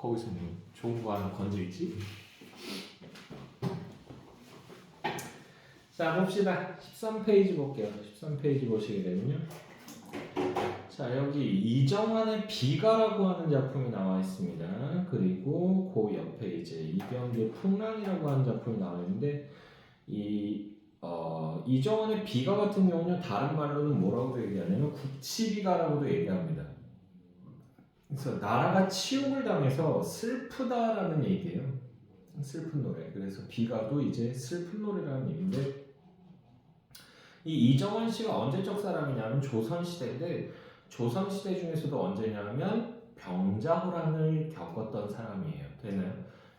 거기서 뭐 좋은 거 하나 건질지? 자 봅시다. 13페이지 볼게요. 13페이지 보시게 되면요. 자 여기 이정환의 비가라고 하는 작품이 나와 있습니다. 그리고 그 옆에 이제 이병기의 풍랑이라고 하는 작품이 나와 있는데 이정환의 비가 같은 경우는 다른 말로는 뭐라고도 얘기하냐면 국치비가라고도 얘기합니다. 그래서 나라가 치욕을 당해서 슬프다라는 얘기예요. 슬픈 노래. 그래서 비가도 이제 슬픈 노래라는 얘기인데 이 이정환 씨가 언제적 사람이냐면 조선시대인데 조선시대 중에서도 언제냐면 병자호란을 겪었던 사람이에요. 되나요?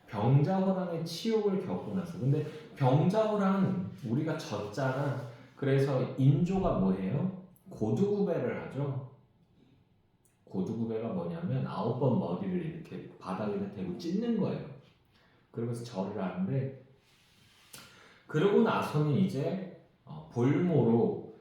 병자호란의 치욕을 겪고 나서 근데 병자호란 우리가 졌잖아. 그래서 인조가 뭐해요? 고두구배를 하죠. 고두구배가 뭐냐면 9번 머리를 이렇게 바닥에다 대고 찢는 거예요. 그러면서 절을 하는데 그러고 나서는 이제 볼모로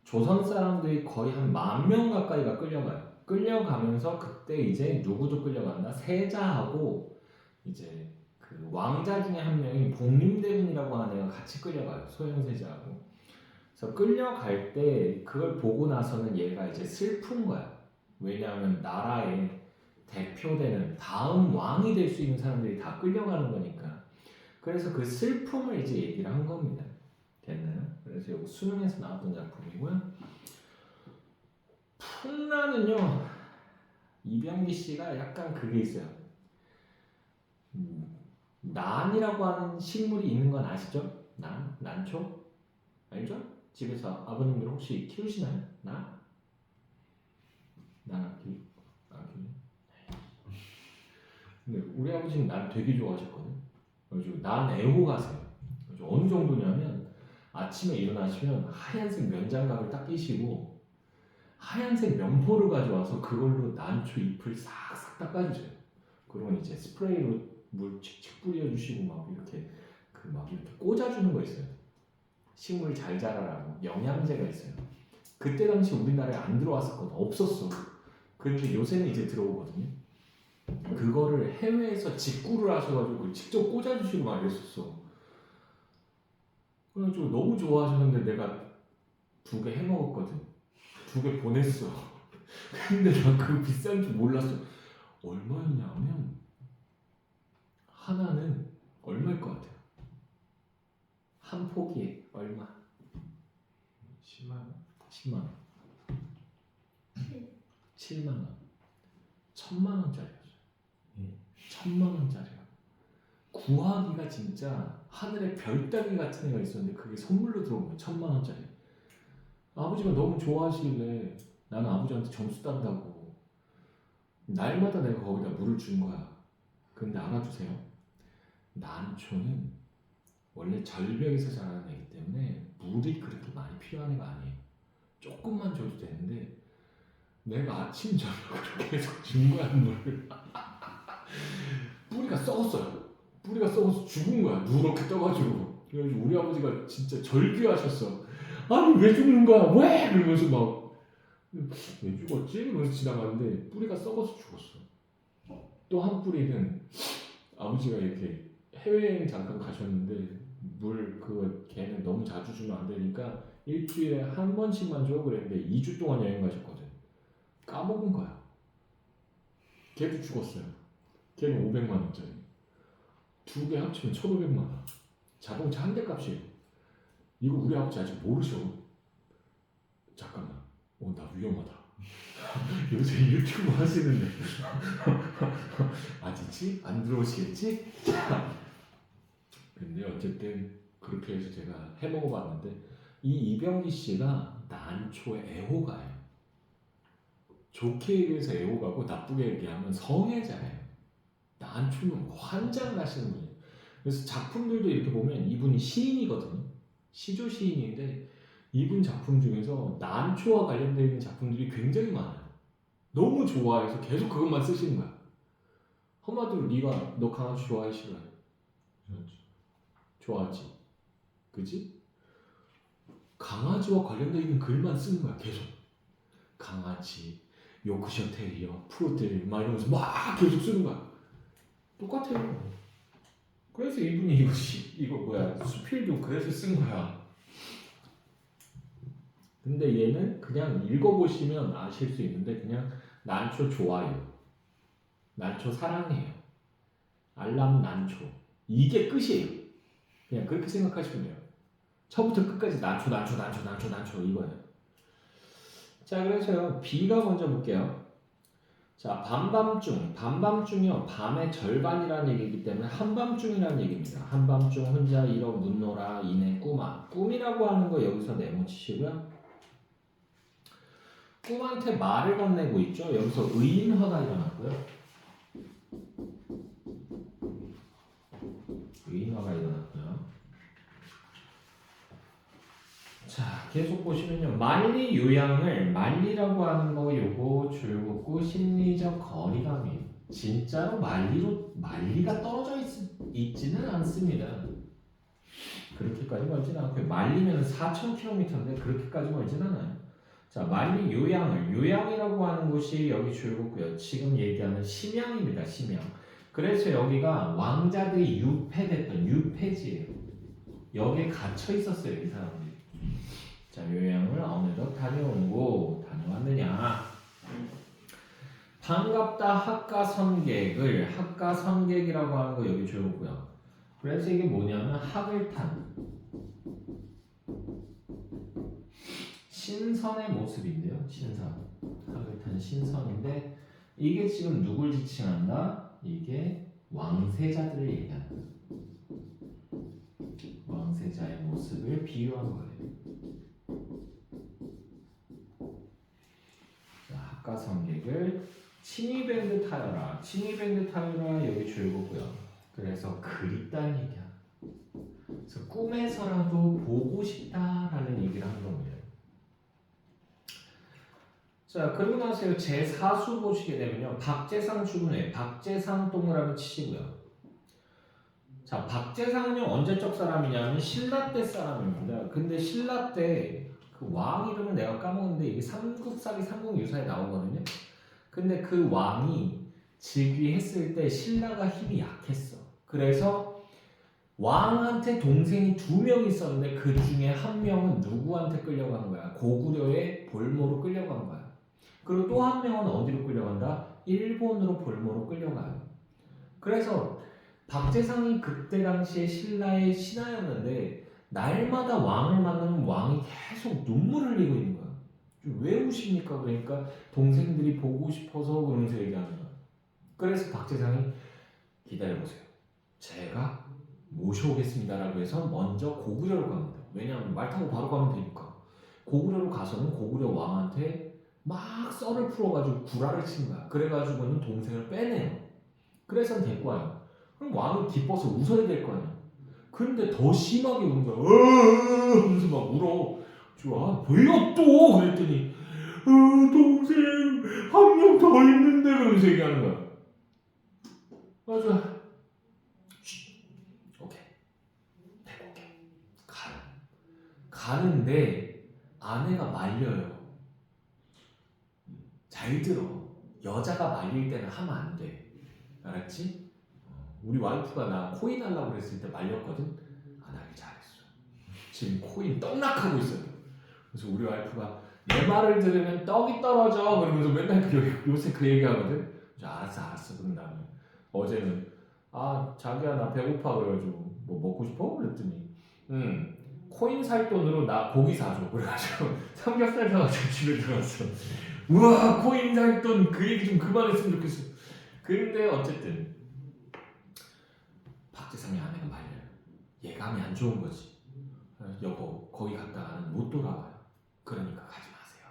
조선 사람들이 거의 한 10,000명 가까이가 끌려가요. 끌려가면서 그때 이제 누구도 끌려간다? 세자하고 이제 그 왕자 중에 한 명인 복림대군이라고 하는 애가 같이 끌려가요. 소현세자하고. 그래서 끌려갈 때 그걸 보고 나서는 얘가 이제 슬픈 거야. 왜냐하면 나라의 대표되는 다음 왕이 될 수 있는 사람들이 다 끌려가는 거니까. 그래서 그 슬픔을 이제 얘기를 한 겁니다. 됐나요? 그래서 이거 수능에서 나왔던 작품이고요. 풍란은요 이병기 씨가 약간 그게 있어요. 난이라고 하는 식물이 있는 건 아시죠? 난초? 알죠? 집에서 아버님들 혹시 키우시나요? 난 안 키우? 근데 우리 아버지는 난 되게 좋아하셨거든. 그래가지고 난 애호가세요. 어느 정도냐면 아침에 일어나시면 하얀색 면장갑을 딱 끼시고 하얀색 면포를 가져와서 그걸로 난초 잎을 싹싹 닦아주세요. 그러면 이제 스프레이로 물 칙칙 뿌려주시고 막 이렇게 막 이렇게 꽂아주는 거 있어요. 식물 잘 자라라고 영양제가 있어요. 그때 당시 우리나라에 안 들어왔었거든. 없었어. 그런데 요새는 이제 들어오거든요. 그거를 해외에서 직구를 하셔가지고 직접 꽂아주시고 막 이랬었어. 그래가지고 너무 좋아하셨는데 내가 2개 해먹었거든. 2개 보냈어. 근데 나 그 비싼 줄 몰랐어. 얼마였냐면 하나는 얼마일 것 같아요? 한 포기에 얼마? 10만 원? 10만 원. 7만 원. 1,000만 원짜리였어요. 1,000만 원짜리야. 구하기가 진짜 하늘에 별 따기 같은 애가 있었는데 그게 선물로 들어온 거야. 1,000만 원짜리. 아버지가 너무 좋아하시길래 나는 아버지한테 점수 딴다고 날마다 내가 거기다 물을 준 거야. 근데 알아두세요. 난초는 원래 절벽에서 자라는 애기 때문에 물이 그렇게 많이 필요한 애가 아니에요. 조금만 줘도 되는데 내가 아침 저녁 그렇게 계속 준 거야 물을. 뿌리가 썩었어요. 뿌리가 썩어서 죽은 거야. 누렇게 떠가지고. 그래가지고 우리 아버지가 진짜 절규하셨어. 아니 왜 죽는 거야? 왜? 그러면서 막 왜 죽었지? 그러면서 지나가는데 뿌리가 썩어서 죽었어. 또 한 뿌리는 아버지가 이렇게 해외여행 잠깐 가셨는데 물 그거 걔는 너무 자주 주면 안 되니까 일주일에 한 번씩만 줘 그랬는데 2주 동안 여행 가셨거든. 까먹은 거야. 걔도 죽었어요. 걔는 500만 원짜리. 2개 합치면 1,500만 원. 자동차 한 대 값이에요. 이거 우리 아버지 아직 모르셔. 잠깐만. 나 위험하다. 요새 유튜브 하시는데 아니지? 안 들어오시겠지? 근데 어쨌든 그렇게 해서 제가 해먹어봤는데 이 이병기 씨가 난초의 애호가예요. 좋게 얘기해서 애호가고 나쁘게 얘기하면 성애자예요. 난초는 환장을 하시는 분이에요. 그래서 작품들도 이렇게 보면 이분이 시인이거든요. 시조 시인인데 이분 작품 중에서 난초와 관련되어 있는 작품들이 굉장히 많아요. 너무 좋아해서 계속 그것만 쓰시는 거야. 한마디로 너 강아지 좋아해 싫어해? 좋아하지. 그지? 강아지와 관련되어 있는 글만 쓰는 거야. 계속. 강아지, 요크셔 테리어, 푸들 막 이러면서 막 계속 쓰는 거야. 똑같아요. 그래서 이분이 이거 뭐야 수필도 그래서 쓴 거야. 근데 얘는 그냥 읽어보시면 아실 수 있는데 그냥 난초 좋아요, 난초 사랑해요, 알람 난초 이게 끝이에요. 그냥 그렇게 생각하시면 돼요. 처음부터 끝까지 난초 난초 난초 난초 난초 이거예요. 자 그래서요 B가 먼저 볼게요. 자 밤밤중이요 밤의 절반이라는 얘기이기 때문에 한밤중이라는 얘기입니다. 한밤중 혼자 1억 눈노라 이내 꿈아 꿈이라고 하는 거 여기서 네모치시고요. 꿈한테 말을 건네고 있죠. 여기서 의인화가 일어났고요. 의인화가 일어났고요. 자 계속 보시면요 만리 요양을 만리라고 하는 거 요거 줄긋고 심리적 거리감이 진짜로 만리가 떨어져 있지는 않습니다. 그렇게까지 멀지는 않고요. 만리면 4,000km인데 그렇게까지 멀진 않아요. 자 만리 요양이라고 하는 곳이 여기 줄긋고요. 지금 얘기하는 심양입니다. 심양. 그래서 여기가 왕자들이 유폐됐던 유폐지예요. 여기에 갇혀 있었어요 이 사람들이. 자 요양을 어느덧 다녀왔느냐. 반갑다 학가선객이라고 하는 거 여기 줄고요. 그래서 이게 뭐냐면 학을 탄 신선의 모습인데요. 신선 학을 탄 신선인데 이게 지금 누굴 지칭한다? 이게 왕세자들을 얘기한다. 왕세자의 모습을 비유한 거예요. 학가선객을 친위밴드 타여라 여기 줄거고요. 그래서 그립다는 얘기야. 그래서 꿈에서라도 보고 싶다라는 얘기를 한 겁니다. 자 그리고 나서 제4수 보시게 되면요. 박재상 죽은 박재상 동그라미 치시고요. 자 박재상은요 언제적 사람이냐면 신라 때 사람입니다. 근데 신라 때 그 왕 이름은 내가 까먹었는데 이게 삼국사기 삼국유사에 나오거든요. 근데 그 왕이 즉위했을 때 신라가 힘이 약했어. 그래서 왕한테 동생이 2명 있었는데 그 중에 한 명은 누구한테 끌려간 거야? 고구려의 볼모로 끌려간 거야. 그리고 또 한 명은 어디로 끌려간다? 일본으로 볼모로 끌려가요. 그래서 박재상이 그때 당시에 신라의 신하였는데 날마다 왕을 만나면 왕이 계속 눈물을 흘리고 있는 거야. 왜 우십니까? 그러니까 동생들이 보고 싶어서 그러면서 얘기하는 거야. 그래서 박재상이 기다려보세요. 제가 모셔오겠습니다라고 해서 먼저 고구려로 갑니다. 왜냐하면 말 타고 바로 가면 되니까. 고구려로 가서는 고구려 왕한테 막 썰을 풀어가지고 구라를 치는 거야. 그래가지고는 동생을 빼내요. 그래서 데리고 와요. 그럼 왕은 기뻐서 웃어야 될 거 아니야. 근데 더 심하게 우는 거야. 하면서 막 울어. 왜요 또? 그랬더니 동생 한 명 더 있는데 그러면서 얘기하는 거야. 맞아. 오케이. 해볼게. 가는데 아내가 말려요. 잘 들어. 여자가 말릴 때는 하면 안 돼. 알았지? 우리 와이프가 나 코인 하려고 그랬을 때 말렸거든? 안 하길 잘했어. 지금 코인 떡락하고 있어요. 그래서 우리 와이프가 내 말을 들으면 떡이 떨어져 그러면서 맨날 요새 그 얘기하거든. 알았어 그런 다음에 어제는 자기야 나 배고파 그래가지고 뭐 먹고 싶어? 그랬더니 코인 살 돈으로 나 고기 사줘 그래가지고 삼겹살 사가지고 집에 들어왔어. 우와 코인 살 돈 그 얘기 좀 그만했으면 좋겠어. 그런데 어쨌든 박재상의 아내가 말려요. 예감이 안 좋은 거지. 여보 거기 갔다가는 못 돌아와요. 그러니까 가지 마세요.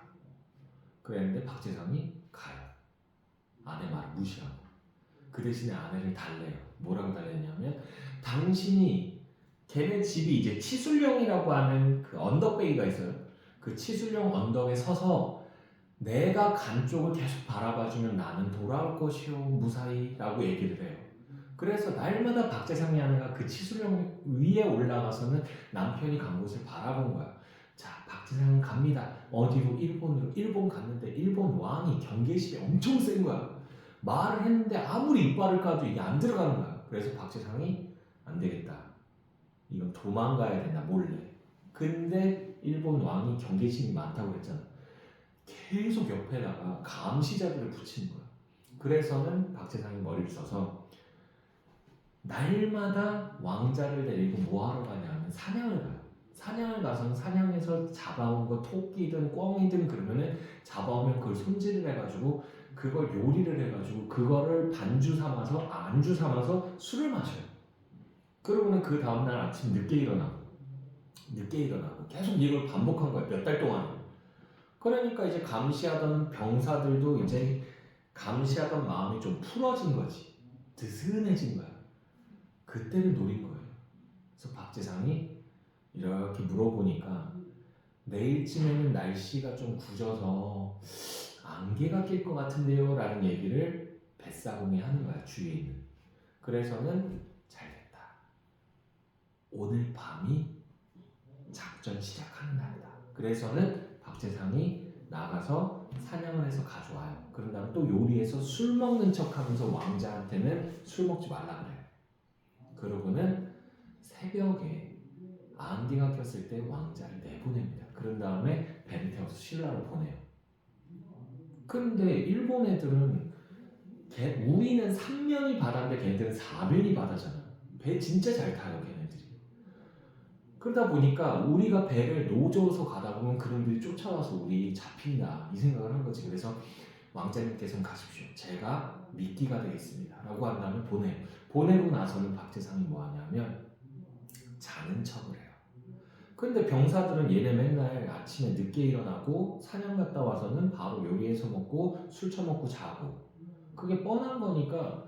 그랬는데 박재상이 가요. 아내 말을 무시하고. 그 대신에 아내를 달래요. 뭐라고 달랬냐면 당신이 걔네 집이 이제 치술령이라고 하는 그 언덕배기가 있어요. 그 치술령 언덕에 서서 내가 간 쪽을 계속 바라봐주면 나는 돌아올 것이요 무사히 라고 얘기를 해요. 그래서 날마다 박재상의 아내가 그 치술령 위에 올라가서는 남편이 간 곳을 바라본 거야. 자 박재상은 갑니다. 어디로? 일본으로. 일본 갔는데 일본 왕이 경계심이 엄청 센 거야. 말을 했는데 아무리 이빨을 까도 이게 안 들어가는 거야. 그래서 박재상이 안 되겠다. 이건 도망가야 된다, 몰래. 근데 일본 왕이 경계심이 많다고 그랬잖아. 계속 옆에다가 감시자들을 붙이는 거야. 그래서는 박재상이 머리를 써서 날마다 왕자를 데리고 뭐 하러 가냐면 사냥을 가요. 사냥을 가서는 사냥해서 잡아온 거 토끼든 꿩이든 그러면은 잡아오면 그걸 손질을 해가지고 그걸 요리를 해가지고 그거를 반주 삼아서 안주 삼아서 술을 마셔요. 그러고는 그 다음날 아침 늦게 일어나고 계속 이걸 반복한 거예요. 몇 달 동안. 그러니까 이제 감시하던 병사들도 이제 감시하던 마음이 좀 풀어진 거지. 느슨해진 거야. 그때를 노린 거예요. 그래서 박재상이 이렇게 물어보니까 내일쯤에는 날씨가 좀 굳어서 안개가 낄 것 같은데요 라는 얘기를 뱃사공이 하는 거야, 주위에 있는. 그래서는 잘 됐다. 오늘 밤이 작전 시작하는 날이다. 그래서는 박재상이 나가서 사냥을 해서 가져와요. 그런 다음에 또 요리해서 술 먹는 척 하면서 왕자한테는 술 먹지 말라 그래요. 그러고는 새벽에 안개가 꼈을 때 왕자를 내보냅니다. 그런 다음에 배를 태워서 신라로 보내요. 근데 일본 애들은 우리는 3면이 바다인데 걔네들은 4면이 바다잖아. 배 진짜 잘 타요, 걔네들이. 그러다 보니까 우리가 배를 노져서 가다 보면 그놈들이 쫓아와서 우리 잡힌다 이 생각을 한 거지. 그래서 왕자님께서는 가십시오. 제가 미끼가 되겠습니다. 라고 한 다음에 보내요. 보내고 나서는 박재상이 뭐 하냐면 자는 척을 해요. 근데 병사들은 얘네 맨날 아침에 늦게 일어나고 사냥 갔다 와서는 바로 요리해서 먹고 술 처먹고 자고 그게 뻔한 거니까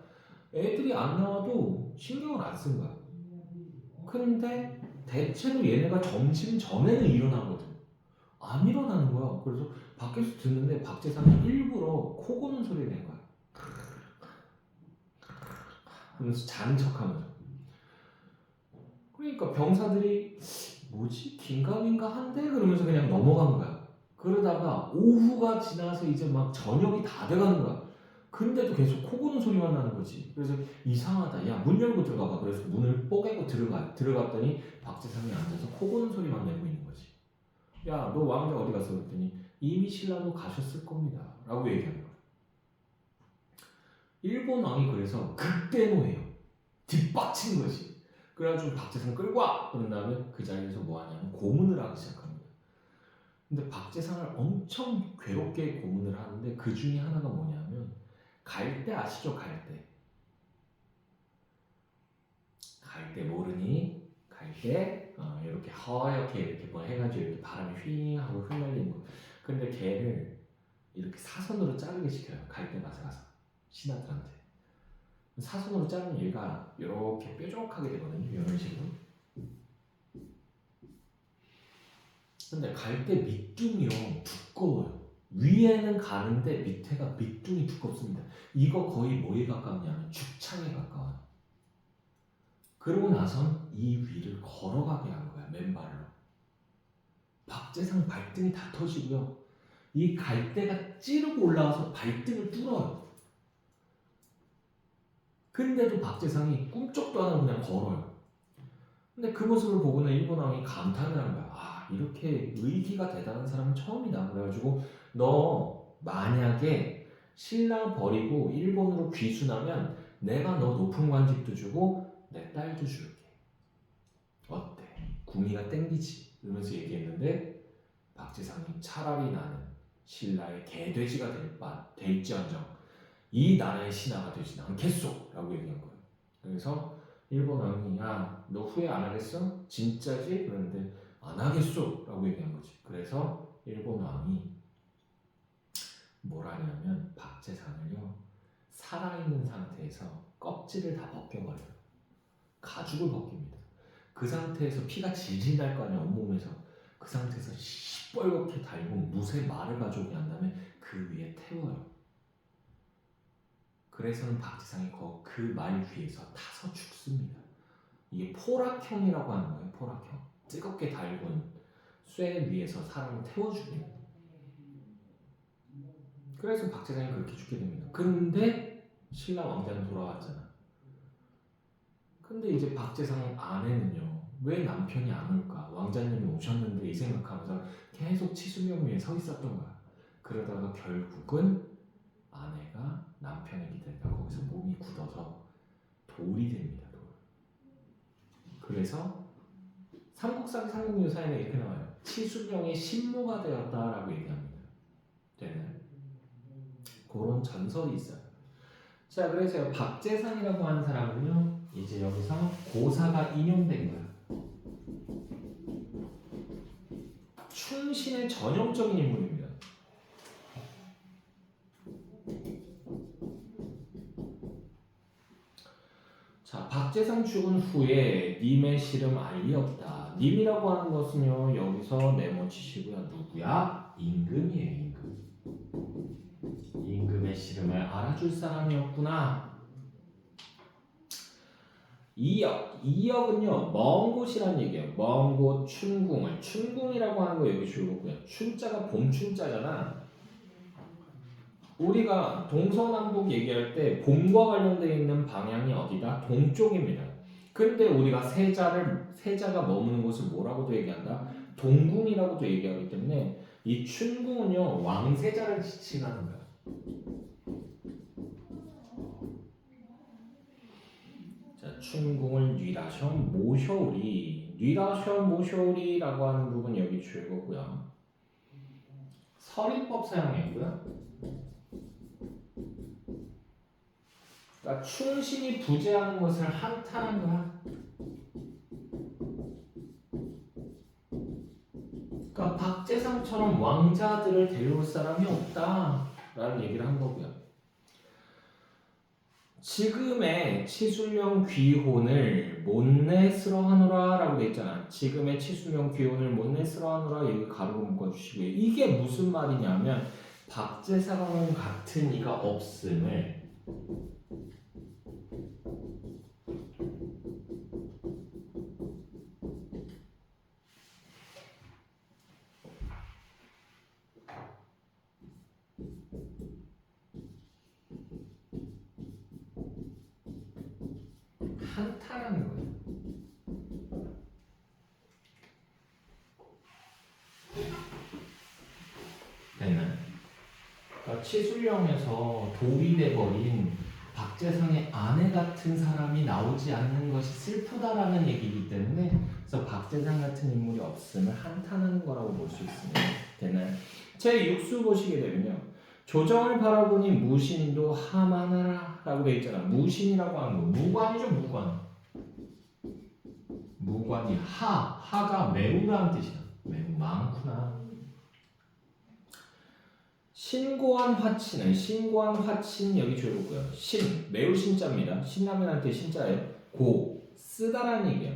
애들이 안 나와도 신경을 안 쓴 거야. 근데 대체로 얘네가 점심 전에는 일어나거든. 안 일어나는 거야. 그래서 밖에서 듣는데 박재상이 일부러 코 고는 소리를 낸 거야. 하면서 자는 척하면서. 그러니까 병사들이 뭐지? 긴가민가 한데? 그러면서 그냥 넘어간 거야. 그러다가 오후가 지나서 이제 막 저녁이 다 돼가는 거야. 근데도 계속 코 고는 소리만 나는 거지. 그래서 이상하다. 야, 문 열고 들어가봐. 그래서 문을 뽀개고 들어갔더니 박재상이 앉아서 코 고는 소리만 내고 있는 거지. 야, 너 왕자 어디 갔어? 그랬더니 이미 신라로 가셨을 겁니다. 라고 얘기하는 거야. 일본 왕이 그래서 극대노해요. 뒷박친 거지. 그래가지고 박재상 끌고 와! 그런 다음에 그 자리에서 뭐 하냐면 고문을 하기 시작합니다. 근데 박재상을 엄청 괴롭게 고문을 하는데 그 중에 하나가 뭐냐면 갈대 아시죠? 갈대 모르니? 갈대 이렇게 허옇게 이렇게 뭐 해가지고 이렇게 바람이 휘 하고 흩날리는 거. 근데 걔를 이렇게 사선으로 자르게 시켜요. 갈대 밭에 가서 신하들한테. 사선으로 자르면 얘가 이렇게 뾰족하게 되거든요. 이런 식으로. 근데 갈대 밑둥이요 두꺼워요. 위에는 가는데 밑에가 밑둥이 두껍습니다. 이거 거의 뭐에 가깝냐면 죽창에 가까워요. 그러고 나선 이 위를 걸어가게 한 거야, 맨발로. 박재상 발등이 다 터지고요. 이 갈대가 찌르고 올라와서 발등을 뚫어요. 근데도 박재상이 꿈쩍도 안 하고 그냥 걸어요. 근데 그 모습을 보고는 일본 왕이 감탄을 한 거야. 아, 이렇게 의기가 대단한 사람은 처음이다. 그래가지고 너 만약에 신라 버리고 일본으로 귀순하면 내가 너 높은 관직도 주고 내 딸도 줄게. 어때? 궁리가 땡기지? 이러면서 얘기했는데 박재상이 차라리 나는 신라의 개돼지가 될지언정 이 나라의 신하가 되진 않겠소 라고 얘기한 거예요. 그래서 일본 왕이 야, 너 후회 안 하겠어? 진짜지? 그런데 안 하겠소 라고 얘기한 거지. 그래서 일본 왕이 뭘 하냐면 박재상을요 살아있는 상태에서 껍질을 다 벗겨버려요. 가죽을 벗깁니다. 그 상태에서 피가 질질 날 거 아니야, 온몸에서. 그 상태에서 시뻘겋게 달군 무쇠 말을 가져오게 한 다음에 그 위에 태워요. 그래서는 박재상이 그 말 위에서 타서 죽습니다. 이게 포락형이라고 하는 거예요. 포락형. 뜨겁게 달군 쇠 위에서 사람을 태워 죽입니다. 그래서 박재상이 그렇게 죽게 됩니다. 그런데 신라 왕자는 돌아왔잖아. 근데 이제 박재상 아내는요, 왜 남편이 안 올까? 왕자님이 오셨는데 이 생각하면서 계속 치수명 위에 서 있었던 거야. 그러다가 결국은 아내가 남편을 기다리다 거기서 몸이 굳어서 돌이 됩니다. 돌. 그래서 삼국사기 삼국유사에는 이렇게 나와요. 치수명이 신무가 되었다라고 얘기합니다. 되나요? 그런 전설이 있어요. 자, 그래서 박재상이라고 하는 사람은요, 이제 여기서 고사가 인용된 거야. 충신의 전형적인 인물입니다. 자, 박재상 죽은 후에 님의 시름 알리었다. 님이라고 하는 것은요, 여기서 메모치시고요. 누구야? 임금이에요, 임금. 임금의 시름을 알아줄 사람이었구나. 이역은요, 먼 곳이란 얘기예요. 먼 곳, 춘궁을. 춘궁이라고 하는 거 여기 줄거고요. 춘자가 봄춘자잖아. 우리가 동서남북 얘기할 때 봄과 관련되어 있는 방향이 어디다? 동쪽입니다. 근데 우리가 세자가 머무는 곳을 뭐라고도 얘기한다? 동궁이라고도 얘기하기 때문에 이 춘궁은요, 왕세자를 지칭하는 거야. 자, 춘궁을 뉘라션 모셔오리. 뉘라션 모셔오리라고 하는 부분이 여기 줄거고요. 서리법 사용했고요. 그러니까 충신이 부재하는 것을 한탄한 거야. 그러니까 박재상처럼 왕자들을 데려올 사람이 없다라는 얘기를 한 거고요. 지금의 치술령 귀혼을 못내스러하노라라고 돼 있잖아. 지금의 치술령 귀혼을 못내스러하노라 여기 가로로 묶어주시고요. 이게 무슨 말이냐면 박재상 같은 이가 없음을 한타라는 거예요. 됐나요? 그러니까 치술령에서 돌이 돼버린 박재상의 아내 같은 사람이 나오지 않는 것이 슬프다라는 얘기이기 때문에 그래서 박재상 같은 인물이 없음을 한탄하는 거라고 볼 수 있습니다. 됐나요? 제 6수 보시게 되면요. 조정을 바라보니 무신도 하만하라 라고 되어 있잖아. 무신이라고 하는 거 무관이죠. 무관이 하가 매우라는 뜻이야. 매우 많구나. 신고한 화친 여기 줄거고요. 매우 신자입니다. 신라면한테 신자예요. 쓰다라는 얘기예요.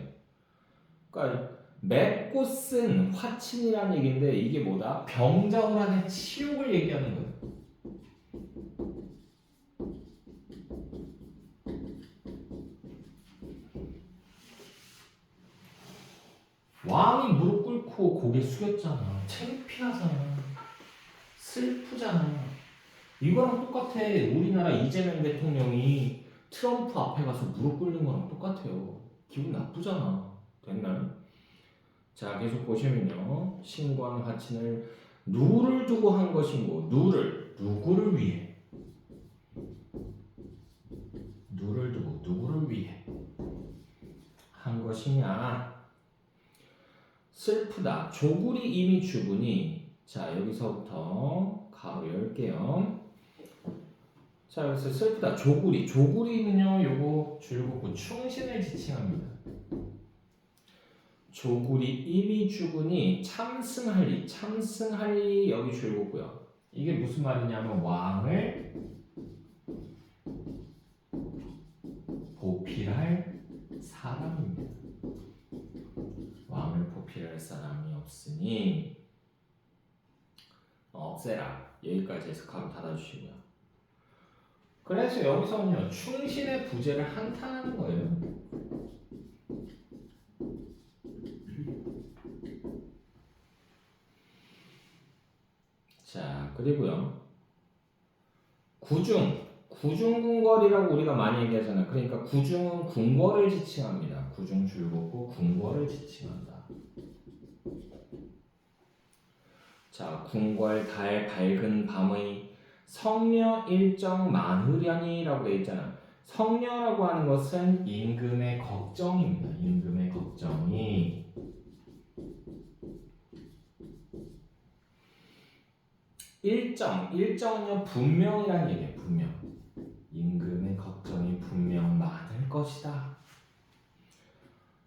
그러니까 맺고 쓴 화친이라는 얘기인데 이게 뭐다? 병자호란의 치욕을 얘기하는 거예요. 왕이 무릎 꿇고 고개 숙였잖아. 창피하잖아. 슬프잖아. 이거랑 똑같아. 우리나라 이재명 대통령이 트럼프 앞에 가서 무릎 꿇는 거랑 똑같아요. 기분 나쁘잖아. 됐나요? 자, 계속 보시면요. 신관 화친을 누를 두고 한 것이고, 누구를 위해? 누를 두고 누구를 위해 한 것이냐? 슬프다. 조굴이 이미 죽으니. 자, 여기서부터 가로 열게요. 자, 여기서 슬프다. 조굴이는요, 요거 줄거고 충신을 지칭합니다. 조굴이 이미 죽으니 참승할리 여기 줄거고요. 이게 무슨 말이냐면 왕을 보필할 사람입니다. 왕을 보필할 사람이 없으니 없애라. 여기까지 해서 가로 닫아주시고요. 그래서 여기서는요, 충신의 부재를 한탄하는 거예요. 자, 그리고요, 구중궁궐이라고 우리가 많이 얘기하잖아. 그러니까 구중은 궁궐을 지칭합니다. 구중 줄긋고 궁궐을 지칭한다. 자, 궁궐 달 밝은 밤의 성녀 일정 만흐련이라고 돼 있잖아. 성녀라고 하는 것은 임금의 걱정입니다. 임금의 걱정이 일정은요 분명이라는 얘기예요. 분명. 임금의 걱정이 분명 많을 것이다.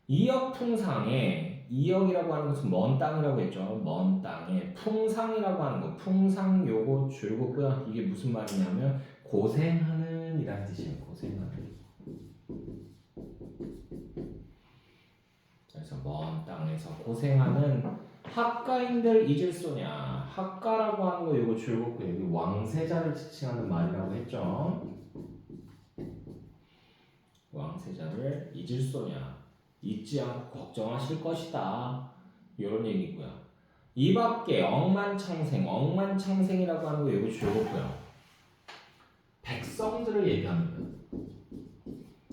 이역풍상에 이역이라고 하는 것은 먼 땅이라고 했죠. 먼 땅에 풍상이라고 하는 거. 풍상 요거 줄고요. 이게 무슨 말이냐면 고생하는 이라는 뜻이에요. 고생하는. 그래서 먼 땅에서 고생하는 학가인들 잊을소냐. 학가라고 하는 거 요거 줄고 여기 왕세자를 지칭하는 말이라고 했죠. 왕세자를 잊을소냐. 잊지 않고 걱정하실 것이다. 이런 얘기고요. 이 밖에 억만창생이라고 하는 거 요거 줄고요. 백성들을 얘기합니다.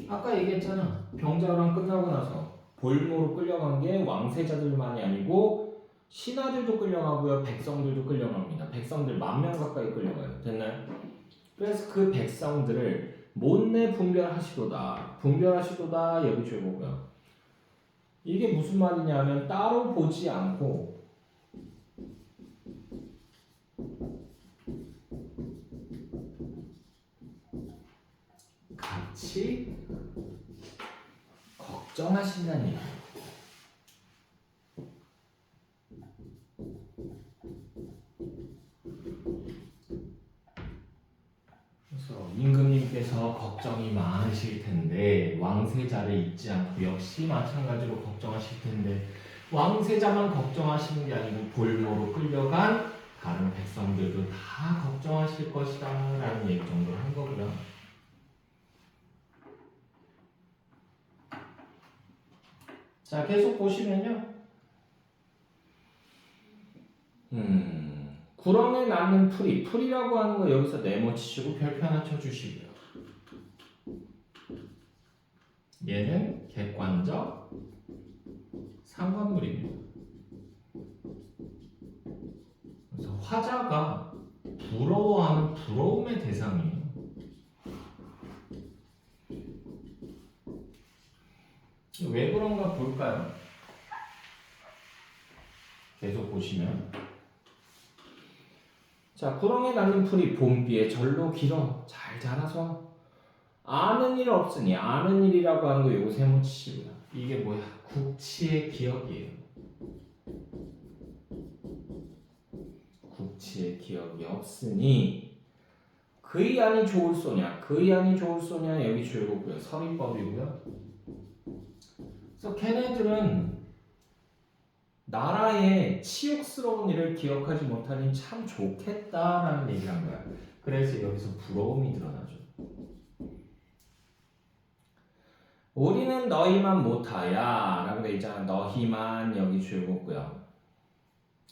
아까 얘기했잖아. 병자호란 끝나고 나서 볼모로 끌려간 게 왕세자들만이 아니고 신하들도 끌려가고요. 백성들도 끌려갑니다. 백성들 10,000명 가까이 끌려가요. 됐나요? 그래서 그 백성들을 못내 분별하시도다. 여기 줄고요. 이게 무슨 말이냐면 따로 보지 않고 같이 걱정하신다는 얘기예요. 그래서 임금님께서 걱정이 많으실 텐데 왕세자를 잊지 않고 역시 마찬가지로 걱정하실 텐데 왕세자만 걱정하시는 게 아니고 볼모로 끌려간 다른 백성들도 다 걱정하실 것이다 라는 얘기 정도를 한 거고요. 자, 계속 보시면요. 구렁에 낳는 풀이라고 하는 거 여기서 네모치시고 별표 하나 쳐주시고요. 얘는 객관적 상관물입니다. 그래서 화자가 부러워하는 부러움의 대상이에요. 왜 그런가 볼까요? 계속 보시면 자, 구렁에 낳는 풀이 봄비에 절로 길어 잘 자라서 아는 일 없으니 아는 일이라고 하는 거 요거 세모치시고요. 이게 뭐야? 국치의 기억이에요. 국치의 기억이 없으니 그의 안이 좋을 소냐 여기 줄고요. 서리법이고요. 그래서 걔네들은 나라의 치욕스러운 일을 기억하지 못하니 참 좋겠다라는 얘기를 한 거야. 그래서 여기서 부러움이 드러나죠. 우리는 너희만 못하야 라고 돼 있잖아. 너희만 여기 줄고요.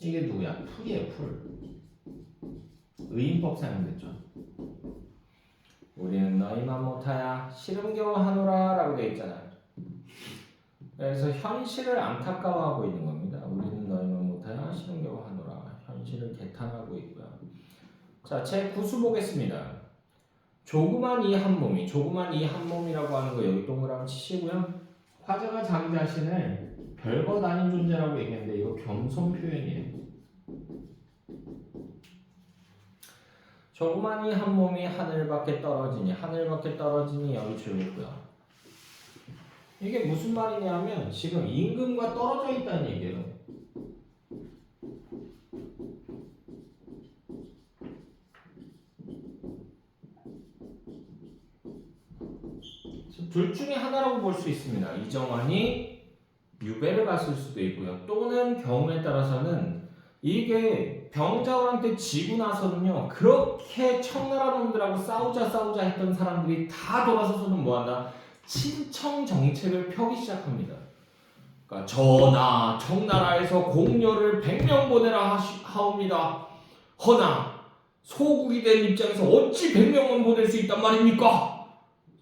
이게 누구야? 풀이에요. 풀. 의인법 사용됐죠. 우리는 너희만 못하야 시름겨워 하노라 라고 돼 있잖아요. 그래서 현실을 안타까워하고 있는 겁니다. 우리는 너희만 못하야 시름겨워 하노라. 현실을 개탄하고 있고요. 자, 제 9수 보겠습니다. 조그만 이 한 몸이라고 하는 거 여기 동그라미 치시고요. 화자가 자기 자신을 별것 아닌 존재라고 얘기했는데 이거 겸손 표현이에요. 조그만 이 한 몸이 하늘밖에 떨어지니 여기 줄고요. 이게 무슨 말이냐면 지금 임금과 떨어져 있다는 얘기예요. 둘 중에 하나라고 볼 수 있습니다. 이정환이 유배를 갔을 수도 있고요. 또는 경우에 따라서는 이게 병자호란때 지고 나서는요. 그렇게 청나라 놈들하고 싸우자 했던 사람들이 다 돌아서서는 뭐한다? 친청 정책을 펴기 시작합니다. 그러니까 전하 청나라에서 공녀를 100명 보내라 하옵니다. 허나 소국이 된 입장에서 어찌 100명만 보낼 수 있단 말입니까?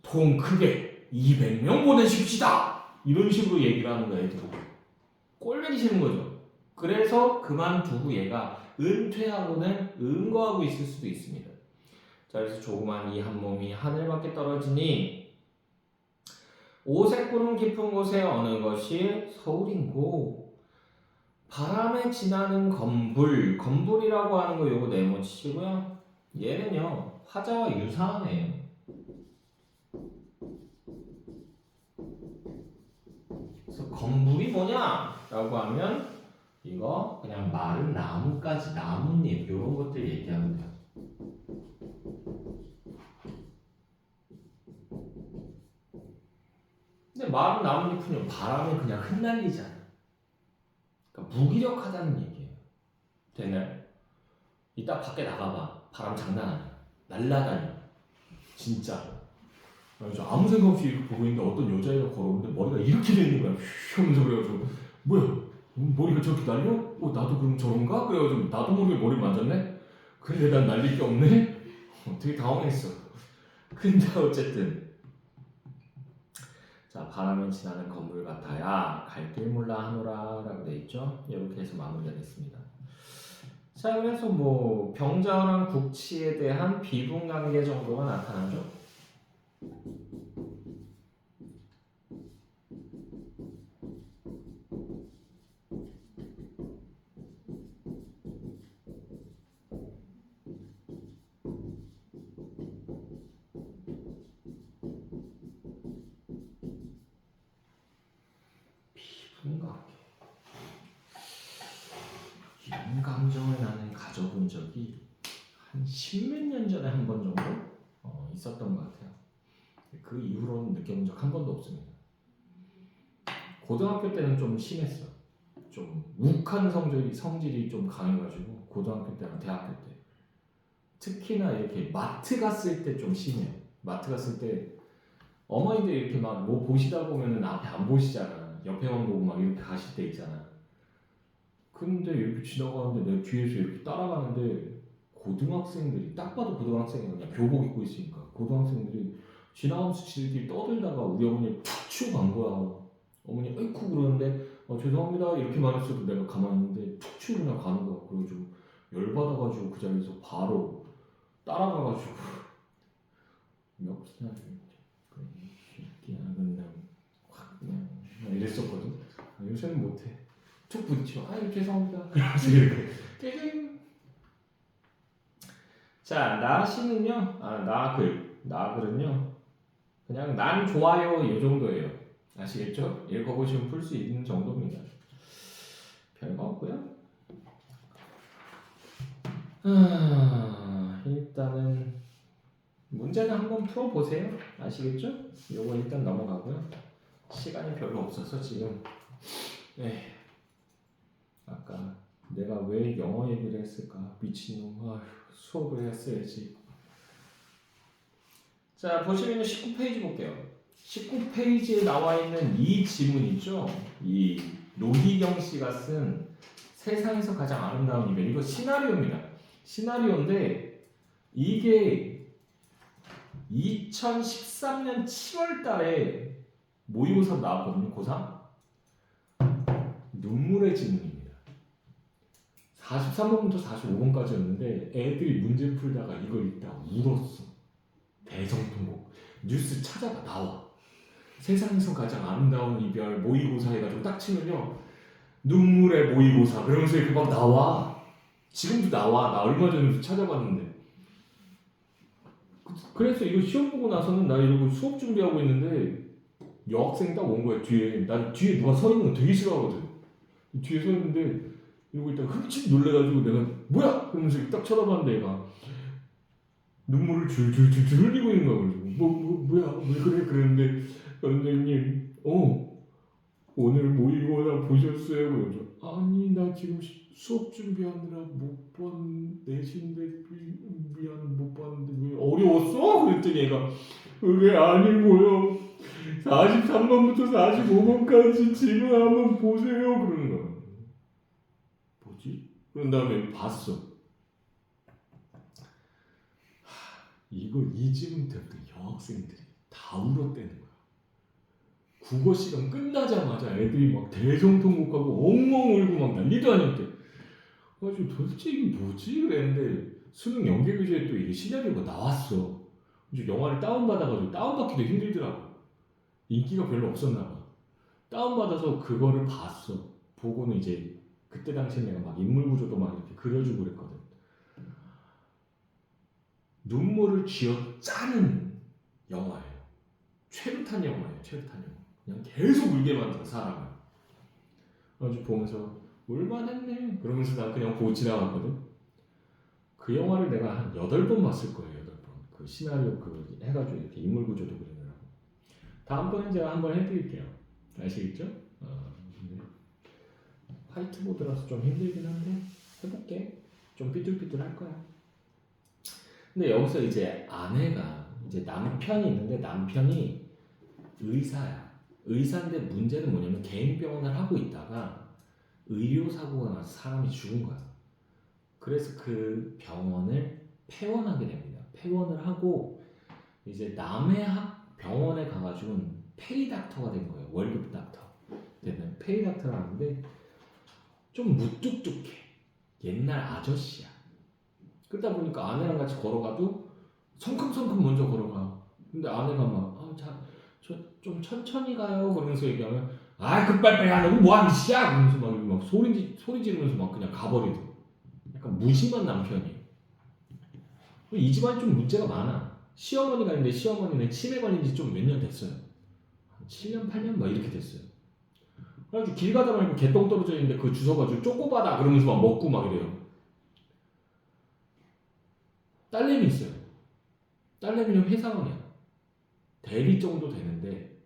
통 크게 200명 보내십시다. 이런 식으로 얘기를 하는 거야. 애들. 꼴보기 싫은 거죠. 그래서 그만두고 얘가 은퇴하고는 은거하고 있을 수도 있습니다. 자, 그래서 조그만 이 한 몸이 하늘밖에 떨어지니 오색구름 깊은 곳에 어느 것이 서울인고 바람에 지나는 건불이라고 하는 거 요거 네모치시고요. 얘는요 화자와 유사하네요. 그래서 건불이 뭐냐라고 하면 이거 그냥 마른 나뭇가지, 나뭇잎 이런 것들 얘기하면 돼요. 근데 마른 나뭇잎은요 바람에 그냥 흩날리잖아. 그러니까 무기력하다는 얘기예요. 되나요? 이따 밖에 나가봐. 바람 장난 아니야. 날라다녀. 진짜로. 그래서 아무 생각 없이 이렇게 보고 있는데 어떤 여자애가 걸어오는데 머리가 이렇게 돼 있는 거야. 휘 하면서 그래가지고 뭐야? 머리가 저렇게 날려? 나도 그럼 저런가? 그래가지고 나도 모르게 머리 만졌네? 근데 난 날릴 게 없네? 되게 당황했어. 근데 어쨌든 자 바람에 지나는 건물 같아야 갈길 몰라 하노라 라고 돼 있죠. 이렇게 해서 마무리가 됐습니다. 자 그래서 뭐 병자랑 국치에 대한 비분관계 정도가 나타나죠. 비분관계 이런 감정을 나는 가져본 적이 한 십몇 년 전에 한 번 정도 있었던 것 같아요. 그 이후로는 느껴본 적 한 번도 없습니다. 고등학교 때는 좀 심했어. 좀 욱한 성질이 좀 강해가지고 고등학교 때랑 대학교 때 특히나 이렇게 마트 갔을 때 좀 심해요. 마트 갔을 때 어머니들 이렇게 막 뭐 보시다 보면은 앞에 안 보시잖아. 옆에만 보고 막 이렇게 가실 때 있잖아. 근데 이렇게 지나가는데 내가 뒤에서 이렇게 따라가는데 고등학생들이 딱 봐도 고등학생이 그냥 교복 입고 있으니까 고등학생들이 지나가면서 지들끼리 떠들다가 우리 어머니 툭 치고 간 거야. 어머니 아이쿠 그러는데 죄송합니다 이렇게 말했어도 내가 가만히 있는데 툭 치고 그냥 가는 거야. 그래가지고 열받아가지고 그 자리에서 바로 따라가가지고 멱살을 이렇게 그냥 확 그냥 이랬었거든. 요새는 못해. 툭 부딪혀. 죄송합니다. 그러면서 이렇게 깨갱. 자 나시는요. 나글은요. 그냥 난 좋아요 이 정도예요. 아시겠죠? 읽어보시면 풀 수 있는 정도입니다. 별거 없고요. 일단은 문제는 한번 풀어보세요. 아시겠죠? 요거 일단 넘어가고요. 시간이 별로 없어서 지금 아까 내가 왜 영어 얘기를 했을까? 미친놈. 수업을 했어야지. 자 보시면 19페이지 볼게요. 19페이지에 나와 있는 이 지문이죠. 이 노희경 씨가 쓴 세상에서 가장 아름다운 이별. 이거 시나리오입니다. 시나리오인데 이게 2013년 7월 달에 모의고사 나왔거든요. 고3 눈물의 지문입니다. 43번부터 45번까지였는데 애들이 문제 풀다가 이걸 읽다가 울었어. 대성통곡. 뉴스 찾아봐 나와. 세상에서 가장 아름다운 이별 모의고사 해가지고 딱 치면요 눈물의 모의고사 그러면서 이렇게 막 나와. 지금도 나와. 나 얼마 전에 찾아봤는데. 그래서 이거 시험 보고 나서는 나 이러고 수업 준비하고 있는데 여학생 딱 온 거야. 뒤에. 난 뒤에 누가 서 있는 거 되게 싫어하거든. 뒤에 서 있는데 이러고 있다가 흠칫 놀래가지고 내가 뭐야? 그러면서 딱 쳐다봤는데 얘가 눈물을 줄줄줄줄 흘리고 있는 거야. 그래서 뭐야? 왜 그래? 그랬는데 선생님 오늘 모의고사 보셨어요? 그래서 아니 나 지금 수업 준비하느라 못 본 내신데 미안 못 봤는데 왜 어려웠어? 그랬더니 얘가 그게 아니고요 43번부터 45번까지 지금 한번 보세요 그러는 거야. 뭐지? 그런 다음에 봤어. 이걸 이지문 때부터 여학생들이 다 울었대는 거야. 국어 시간 끝나자마자 애들이 막 대성통곡하고 엉엉 울고 막 난리도 아니었대. 그래가지고 도대체 이게 뭐지? 그랬는데 수능 연계교재에 또 이게 시나리오가 나왔어. 이제 영화를 다운받아가지고 다운받기도 힘들더라고. 인기가 별로 없었나 봐. 다운받아서 그거를 봤어. 보고는 이제 그때 당시에 내가 막 인물 구조도 막 이렇게 그려주고 그랬거든. 눈물을 쥐어짜는 영화예요. 최루탄 영화예요. 최루탄 영화. 그냥 계속 울게 만든 사람을. 그래가지고 보면서 울만했네. 그러면서 나 그냥 보고 지나갔거든. 그 영화를 내가 한 8번 봤을 거예요. 8번. 그 시나리오 그 해가지고 이렇게 인물 구조도 그리느라고. 다음번엔 제가 한번 해드릴게요. 아시겠죠? 근데 화이트보드라서 좀 힘들긴 한데 해볼게. 좀 삐뚤삐뚤 할 거야. 근데 여기서 이제 아내가 이제 남편이 있는데 남편이 의사야. 의사인데 문제는 뭐냐면 개인 병원을 하고 있다가 의료 사고가 나서 사람이 죽은 거야. 그래서 그 병원을 폐원하게 됩니다. 폐원을 하고 이제 남의 병원에 가가지고는 페이 닥터가 된 거예요. 월급 닥터 되는 페이 닥터를 하는데 좀 무뚝뚝해. 옛날 아저씨야. 그러다 보니까 아내랑 같이 걸어가도 성큼성큼 먼저 걸어가. 근데 아내가 막 좀 천천히 가요 그러면서 얘기하면 급빨빨 안 하고 뭐하는 짓이야 그러면서 막 소리 지르면서 막 그냥 가버리더라고. 약간 무심한 남편이. 이 집안이 좀 문제가 많아. 시어머니가 있는데 시어머니는 치매 걸린 지 좀 몇 년 됐어요. 한 7년 8년 막 이렇게 됐어요. 그래가지고 길 가다 보니까 개똥 떨어져 있는데 그거 주워가지고 쪼꼬바다 그러면서 막 먹고 막 이래요. 딸내미 있어요. 딸내미는 회사원이야. 대리 정도 되는데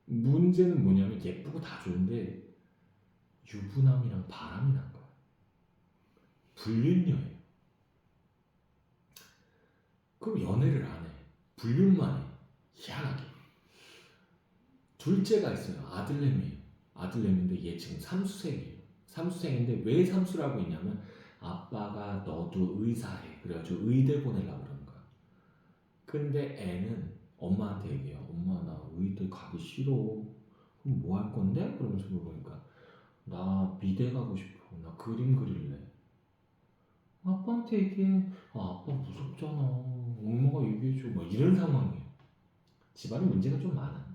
문제는 뭐냐면 예쁘고 다 좋은데 유부남이랑 바람이 난 거야. 불륜녀예요. 그럼 연애를 안 해. 불륜만 해. 희한하게. 둘째가 있어요. 아들내미예요. 아들내미인데 얘 지금 삼수생이에요. 삼수생인데 왜 삼수라고 했냐면 아빠가 너도 의사해. 그래가지고 의대 보내려고 그러는 거야. 근데 애는 엄마한테 얘기해요. 엄마 나 의대 가기 싫어. 그럼 뭐 할 건데? 그러면서 물어보니까 나 미대 가고 싶어. 나 그림 그릴래. 아빠한테 얘기해. 아빠 무섭잖아. 엄마가 얘기해줘. 막 이런 상황이에요. 집안에 문제가 좀 많아.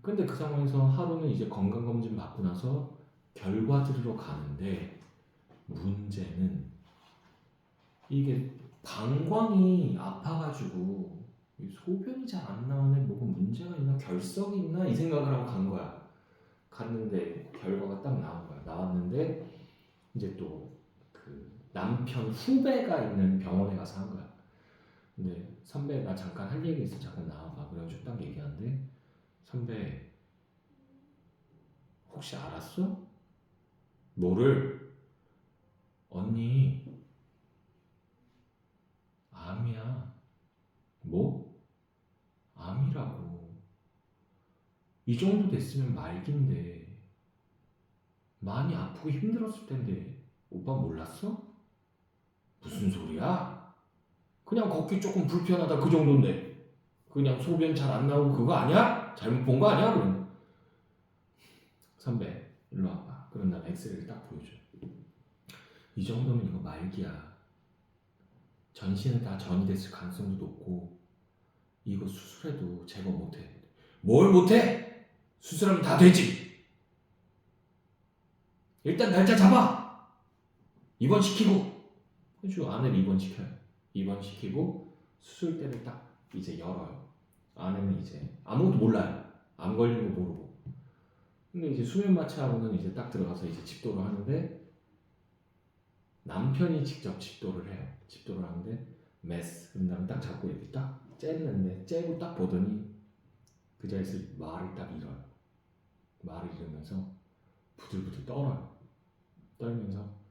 근데 그 상황에서 하루는 이제 건강검진 받고 나서 결과 들으러 가는데 문제는 이게 방광이 아파가지고 소변이 잘 안 나오네. 뭐가 문제가 있나? 결석이 있나? 이 생각을 하고 간 거야. 갔는데 결과가 딱 나온 거야. 나왔는데 이제 또 그 남편 후배가 있는 병원에 가서 한 거야. 근데 선배 나 잠깐 할 얘기 있어. 잠깐 나와봐. 그래가지고 딱 얘기하는데 선배 혹시 알았어? 뭐를? 언니 암이야. 뭐? 암이라고. 이 정도 됐으면 말긴데 많이 아프고 힘들었을 텐데 오빠 몰랐어? 무슨 소리야? 그냥 걷기 조금 불편하다 그 정도인데 그냥 소변 잘 안 나오고 그거 아니야? 잘못 본 거 아니야? 그러면 선배 일로 와봐. 그럼 난 엑스레이를 딱 보여줘. 이 정도면 이거 말기야. 전신에 다 전이 됐을 가능성도 높고 이거 수술해도 제거 못해. 뭘 못해? 수술하면 다 되지. 일단 날짜 잡아. 입원시키고. 그래서 아내를 입원시켜요. 입원시키고 수술대를 딱 이제 열어요. 아내는 이제 아무것도 몰라요. 암 걸린 거 모르고. 근데 이제 수면 마취하고는 이제 딱 들어가서 이제 집도를 하는데 남편이 직접 집도를 해요. 집도를 하는데 메스. 그런 다음에 딱 잡고 이렇게 딱 쬐는데 쬐고 딱 보더니 그 자리에서 말을 딱 잃어요. 말을 잃으면서 부들부들 떨어요. 떨면서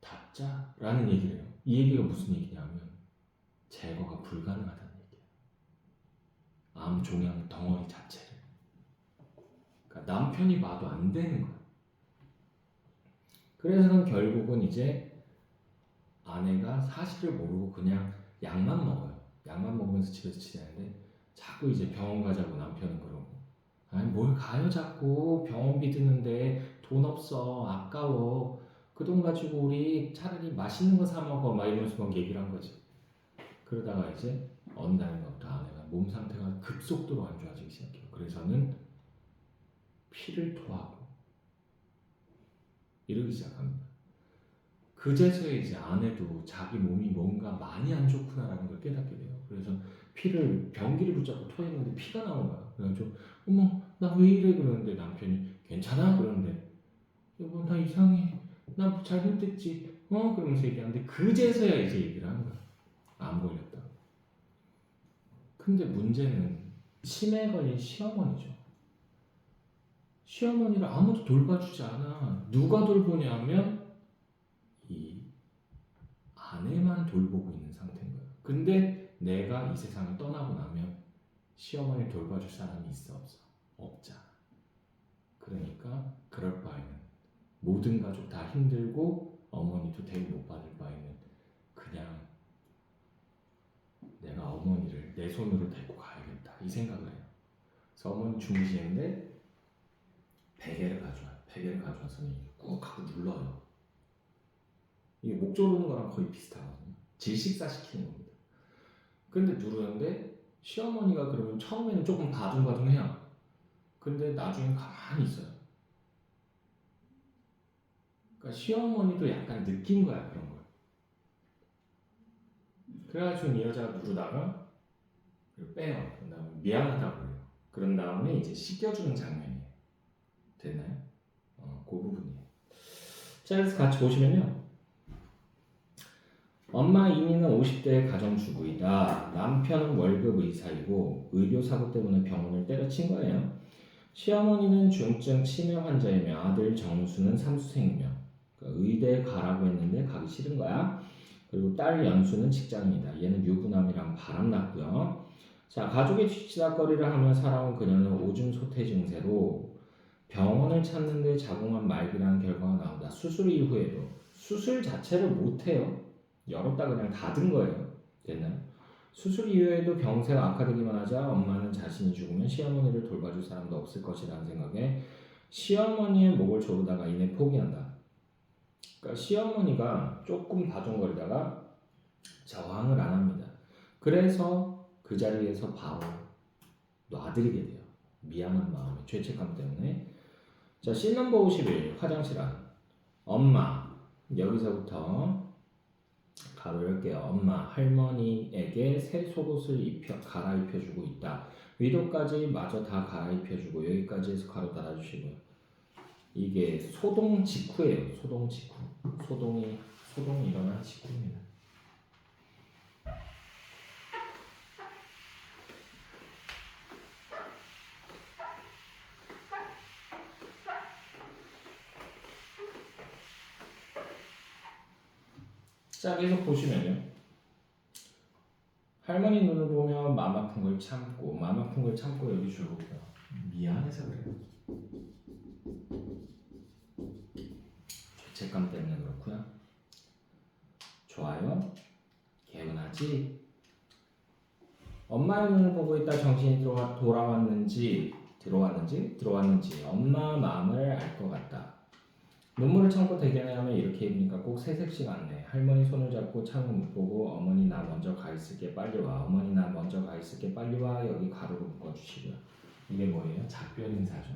닫자라는 얘기를 해요. 이 얘기가 무슨 얘기냐면 제거가 불가능하다는 얘기예요. 암 종양 덩어리 자체를. 그러니까 남편이 봐도 안 되는 거야. 그래서는 결국은 이제 아내가 사실을 모르고 그냥 약만 먹어요. 약만 먹으면서 집에서 지내는데 자꾸 이제 병원 가자고 남편은 그러고 아니 뭘 가요 자꾸 병원비 드는데 돈 없어 아까워 그 돈 가지고 우리 차라리 맛있는 거 사 먹어 막 이러면서 막 얘기를 한 거지. 그러다가 이제 어느 날부터 아내가 몸 상태가 급속도로 안 좋아지기 시작해요. 그래서는 피를 토하고 이러기 시작합니다. 그제서야 이제 아내도 자기 몸이 뭔가 많이 안 좋구나라는 걸 깨닫게 돼요. 그래서 피를 변기를 붙잡고 토했는데 피가 나온 거야. 그래가지고 어머 나 왜 이래 그러는데 남편이 괜찮아 그러는데 여보 나 이상해 나 뭐 잘못했지 그러면서 얘기하는데 그제서야 이제 얘기를 하는 거야. 안 걸렸다. 근데 문제는 치매에 걸린 시어머니죠. 시어머니를 아무도 돌봐주지 않아. 누가 돌보냐면 이 아내만 돌보고 있는 상태인 거예요. 근데 내가 이 세상을 떠나고 나면 시어머니를 돌봐줄 사람이 있어 없어? 없잖아. 그러니까 그럴 바에는 모든 가족 다 힘들고 어머니도 대우 못 받을 바에는 그냥 내가 어머니를 내 손으로 데리고 가야겠다 이 생각을 해요. 그래서 어머니 주무시는데 베개를 가져와요. 베개를 가져와서는 꾹 하고 눌러요. 이게 목 조르는 거랑 거의 비슷하거든요. 질식사시키는 겁니다. 근데 누르는데 시어머니가 그러면 처음에는 조금 바둥바둥해요. 근데 나중에 가만히 있어요. 그러니까 시어머니도 약간 느낀 거야 그런 걸. 그래가지고 이 여자가 누르다가 빼요. 그런 다음에 미안하다고 그래요. 그런 다음에 이제 씻겨주는 장면이에요. 됐나요? 그 부분이에요. 자, 그래서 같이 보시면요. 엄마 이미는 50대 가정주부이다. 남편은 월급 의사이고 의료사고 때문에 병원을 때려친 거예요. 시어머니는 중증 치매 환자이며 아들 정수는 삼수생이며 그러니까 의대에 가라고 했는데 가기 싫은 거야. 그리고 딸 연수는 직장인이다. 얘는 유부남이랑 바람났고요. 자, 가족의 뒤치다거리를 하며 살아온 그녀는 오줌 소태 증세로 병원을 찾는데 자궁암 말기라는 결과가 나온다. 수술 이후에도 수술 자체를 못해요. 열었다 그냥 닫은 거예요. 됐나요? 수술 이후에도 병세가 악화되기만 하자 엄마는 자신이 죽으면 시어머니를 돌봐줄 사람도 없을 것이라는 생각에 시어머니의 목을 조르다가 이내 포기한다. 그러니까 시어머니가 조금 바둥거리다가 저항을 안 합니다. 그래서 그 자리에서 바로 놔드리게 돼요. 미안한 마음에 죄책감 때문에. 자, 씬 넘버 51 화장실 안. 엄마 여기서부터 가로 열게요. 엄마 할머니에게 새 속옷을 갈아입혀주고 있다. 위도까지 마저 다 갈아입혀주고 여기까지 해서 가로 달아주시고요. 이게 소동 직후예요. 소동 직후. 소동이 일어난 직후입니다. 자, 계속 보시면요. 할머니 눈을 보며 마음 아픈 걸 참고 여기 줄거고요. 미안해서 그래요. 죄책감 때문에 그렇고요. 좋아요. 개운하지? 엄마의 눈을 보고 있다 정신이 들어왔는지 엄마 마음을 알 것 같다. 눈물을 참고 대견해하며 이렇게 입으니까 꼭 새색시가 않네. 할머니 손을 잡고 창문 못 보고 어머니 나 먼저 가 있을게 빨리 와. 어머니 나 먼저 가 있을게 빨리 와. 여기 가로로 묶어주시고요. 이게 뭐예요? 작별 인사죠.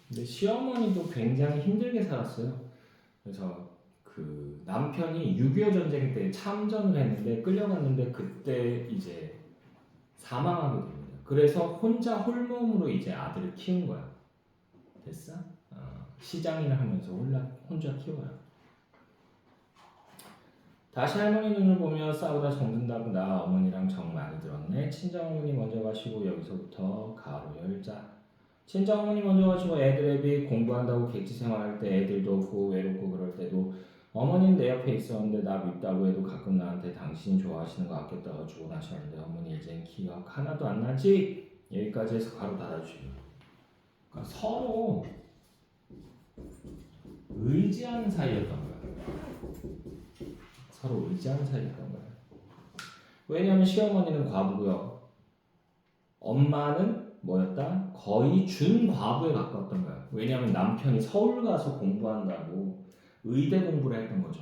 근데 시어머니도 굉장히 힘들게 살았어요. 그래서 그 남편이 6.25 전쟁 때 참전을 했는데 끌려갔는데 그때 이제 사망하게 됩니다. 그래서 혼자 홀몸으로 이제 아들을 키운 거야. 됐어? 시장일을 하면서 혼자 키워요. 다시 할머니 눈을 보며 싸우다 정든다고 나 어머니랑 정 많이 들었네. 친정어머니 먼저 가시고 여기서부터 가로 열자. 친정어머니 먼저 가시고 애들애비 공부한다고 객지 생활할 때 애들도 없고 외롭고 그럴 때도 어머니는 내 옆에 있었는데 나 밉다고 해도 가끔 나한테 당신이 좋아하시는 거 아꼈다가 주고 나셨는데 어머니 이젠 기억 하나도 안 나지? 여기까지 해서 가로 닫아주시고 그러니까 서로 의지하는 사이였던 거야. 서로 의지하는 사이였던 거야. 왜냐하면 시어머니는 과부고요. 엄마는 뭐였다? 거의 준과부에 가까웠던 거야. 왜냐하면 남편이 서울 가서 공부한다고 의대 공부를 했던 거죠.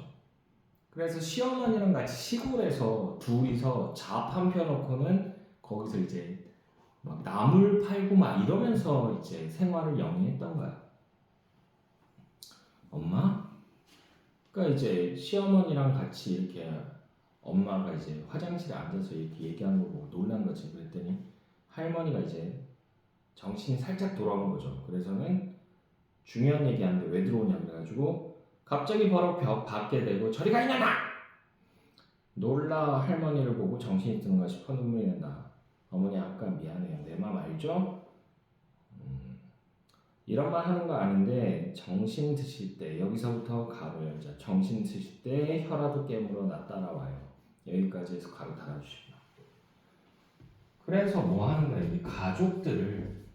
그래서 시어머니랑 같이 시골에서 둘이서 잡 한 펴놓고는 거기서 이제 막 나물 팔고 막 이러면서 이제 생활을 영위했던 거야. 엄마? 그러니까 이제 시어머니랑 같이 이렇게 엄마가 이제 화장실에 앉아서 이렇게 얘기하는 거 보고 놀란 거지. 그랬더니 할머니가 이제 정신이 살짝 돌아온 거죠. 그래서는 중요한 얘기하는데 왜 들어오냐 그래가지고 갑자기 바로 벽 밖에 대고 저리 가 이년아! 놀라 할머니를 보고 정신이 드는가 싶어 눈물이 난다. 어머니 아까 미안해요. 내 맘 알죠? 이런 말 하는 거 아닌데 정신 드실 때 여기서부터 가로 열자. 정신 드실 때 혀라도 깨물어 나 따라와요. 여기까지 해서 가로 달아주시고. 그래서 뭐 하는 거야? 이 가족들을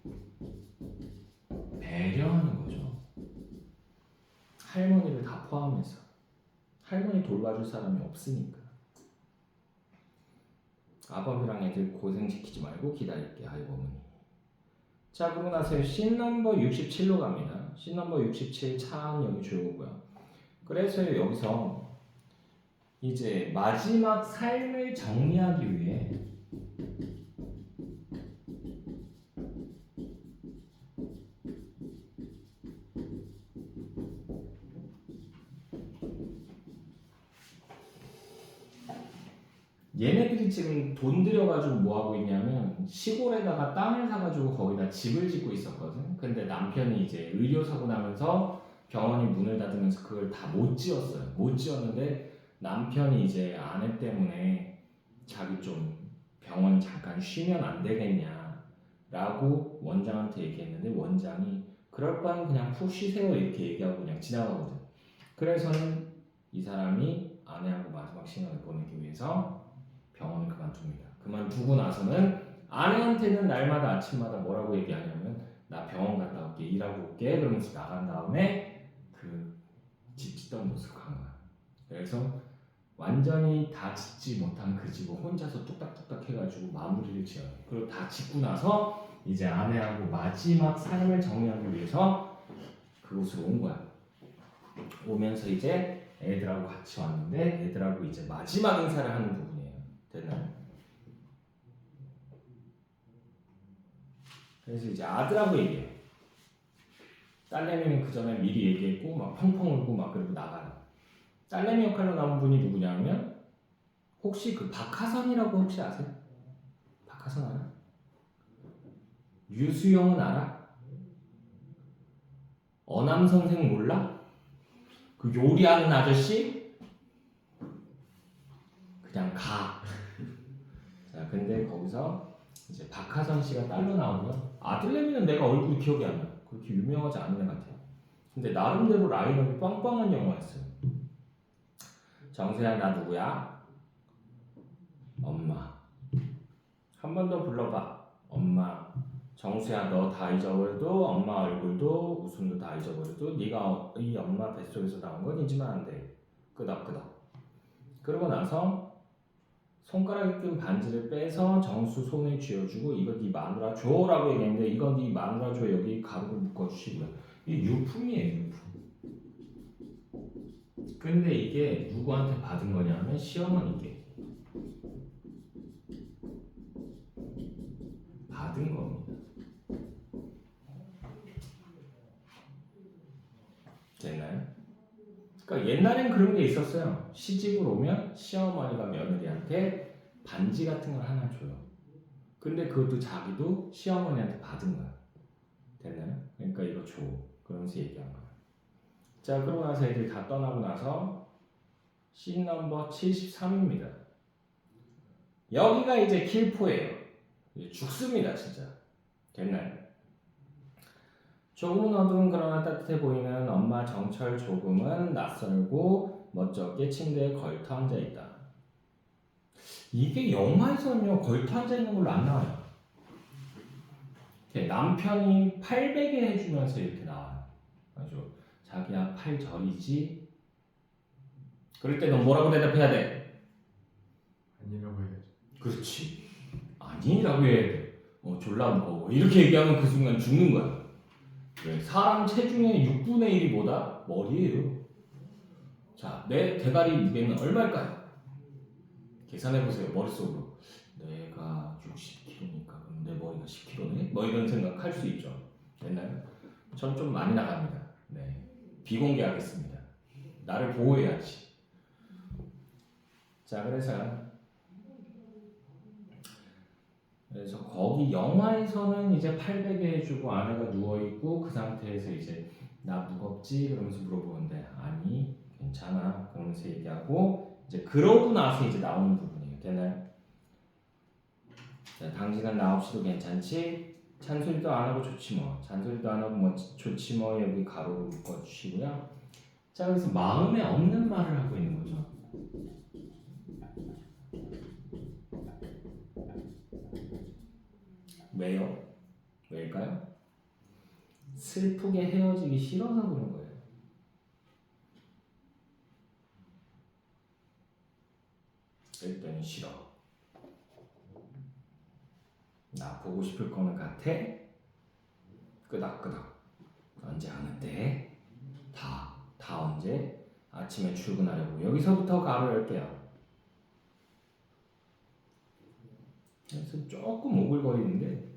배려하는 거죠. 할머니를 다 포함해서. 할머니 돌봐줄 사람이 없으니까. 아범이랑 애들 고생시키지 말고 기다릴게. 아이고 어머니. 자, 그러고 나서 씬 넘버 67로 갑니다. 씬 넘버 67 차는 여기 주요고요. 그래서 여기서 이제 마지막 삶을 정리하기 위해 얘네들이 지금 돈 들여가지고 뭐 하고 있냐면 시골에다가 땅을 사가지고 거기다 집을 짓고 있었거든. 근데 남편이 이제 의료사고 나면서 병원이 문을 닫으면서 그걸 다 못 지었어요. 못 지었는데 남편이 이제 아내 때문에 자기 좀 병원 잠깐 쉬면 안 되겠냐라고 원장한테 얘기했는데 원장이 그럴 바엔 그냥 푹 쉬세요 이렇게 얘기하고 그냥 지나가거든. 그래서는 이 사람이 아내하고 마지막 시간을 보내기 위해서 병원을 그만둡니다. 그만두고 나서는 아내한테는 날마다 아침마다 뭐라고 얘기하냐면 나 병원 갔다 올게 일하고 올게 그러면서 나간 다음에 그 집 짓던 곳으로 간 거야. 그래서 완전히 다 짓지 못한 그 집을 혼자서 뚝딱뚝딱 해가지고 마무리를 지어요. 그리고 다 짓고 나서 이제 아내하고 마지막 삶을 정리하기 위해서 그곳으로 온 거야. 오면서 이제 애들하고 같이 왔는데 애들하고 이제 마지막 인사를 하는 부분이에요. 됐나요? 그래서 이제 아들하고 얘기해. 딸내미는 그 전에 미리 얘기했고 막 펑펑 울고 막 그러고 나가요. 딸내미 역할로 나온 분이 누구냐면 혹시 그 박하선이라고 혹시 아세요? 박하선 알아? 유수영은 알아? 어남 선생 몰라? 그 요리하는 아저씨? 그냥 가. 자, 근데 거기서 이제 박하선 씨가 딸로 나오고요. 아들내미는 내가 얼굴 기억이 안 나. 그렇게 유명하지 않은 애 같아요. 근데 나름대로 라인업이 빵빵한 영화였어요. 정수야 나 누구야? 엄마. 한 번 더 불러봐. 엄마. 정수야 너 다 잊어버려도 엄마 얼굴도 웃음도 다 잊어버려도 네가 이 엄마 뱃속에서 나온 건 잊으면 안 돼. 끄덕끄덕. 그러고 나서 손가락에 낀 반지를 빼서 정수 손에 쥐어주고 이거 네 마누라 줘라고 얘기했는데 이거 네 마누라 줘 여기 가루를 묶어주시고요. 이게 유품이에요 유품. 근데 이게 누구한테 받은 거냐면 시어머니께 받은 겁니다. 됐나요? 그러니까 옛날엔 그런 게 있었어요. 시집을 오면 시어머니가 며느리한테 반지 같은 걸 하나 줘요. 근데 그것도 자기도 시어머니한테 받은 거야. 됐나요? 그러니까 이거 줘. 그러면서 얘기한 거야. 자, 그러고 나서 애들이 다 떠나고 나서 씬 넘버 73입니다. 여기가 이제 킬포예요. 이제 죽습니다, 진짜. 됐나요? 조금은 어두운 그러나 따뜻해 보이는 엄마 정철 조금은 낯설고 멋쩍게 침대에 걸터 앉아 있다. 이게 영화에서는요 걸터 앉아 있는 걸로 안 나와요. 이렇게 남편이 팔베개 해주면서 이렇게 나와요. 아주 자기야 팔 저리지? 그럴 때 넌 뭐라고 대답해야 돼? 아니라고 해야죠. 그렇지. 아니라고 해야 돼. 졸라 무거워. 이렇게 얘기하면 그 순간 죽는 거야. 왜? 사람 체중의 6분의 1이 뭐다? 머리예요. 자, 내 대가리 무게는 얼마일까요? 계산해보세요. 머릿속으로. 내가 60kg니까 그럼 내 머리가 10kg네? 뭐 이런 생각 할 수 있죠. 됐나요? 전 좀 많이 나갑니다. 네. 비공개하겠습니다. 나를 보호해야지. 자, 그래서 거기 영화에서는 이제 800에 해주고 아내가 누워있고 그 상태에서 이제 나 무겁지? 그러면서 물어보는데 아니 괜찮아 그러면서 얘기하고 이제 그러고 나서 이제 나오는 부분이에요. 되나요? 자, 당신은 나 없이도 괜찮지? 잔소리도 안 하고 좋지 뭐. 잔소리도 안 하고 뭐 좋지 뭐. 여기 가로로 묶어주시고요. 자, 그래서 마음에 없는 말을 하고 있는 거죠. 왜요? 왜일까요? 슬프게 헤어지기 싫어서 그런 거예요. 그랬더니 싫어. 나 보고 싶을 거는 같아? 끄덕끄덕. 언제 하는데? 다 언제? 아침에 출근하려고. 여기서부터 가로 열게요. 그래서 조금 오글거리는데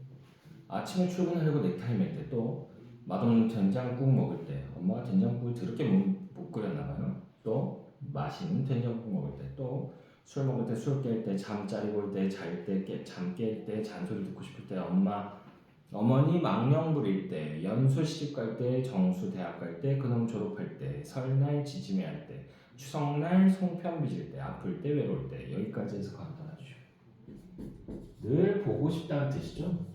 아침에 출근하려고 넥타이 맬 때 또 맛없는 된장국 먹을 때 엄마가 된장국을 더럽게 못 끓였나봐요. 또 맛있는 된장국 먹을 때 또 술 먹을 때 술 깰 때 잠자리 볼 때 잘 때 잠 깰 때 잔소리 듣고 싶을 때 어머니 망령 부릴 때 연수 시집 갈 때 정수 대학 갈 때 그놈 졸업할 때 설날 지짐이 할 때 추석날 송편 빚을 때 아플 때 외로울 때 여기까지 해서 가로 달아주죠. 늘 보고 싶다는 뜻이죠.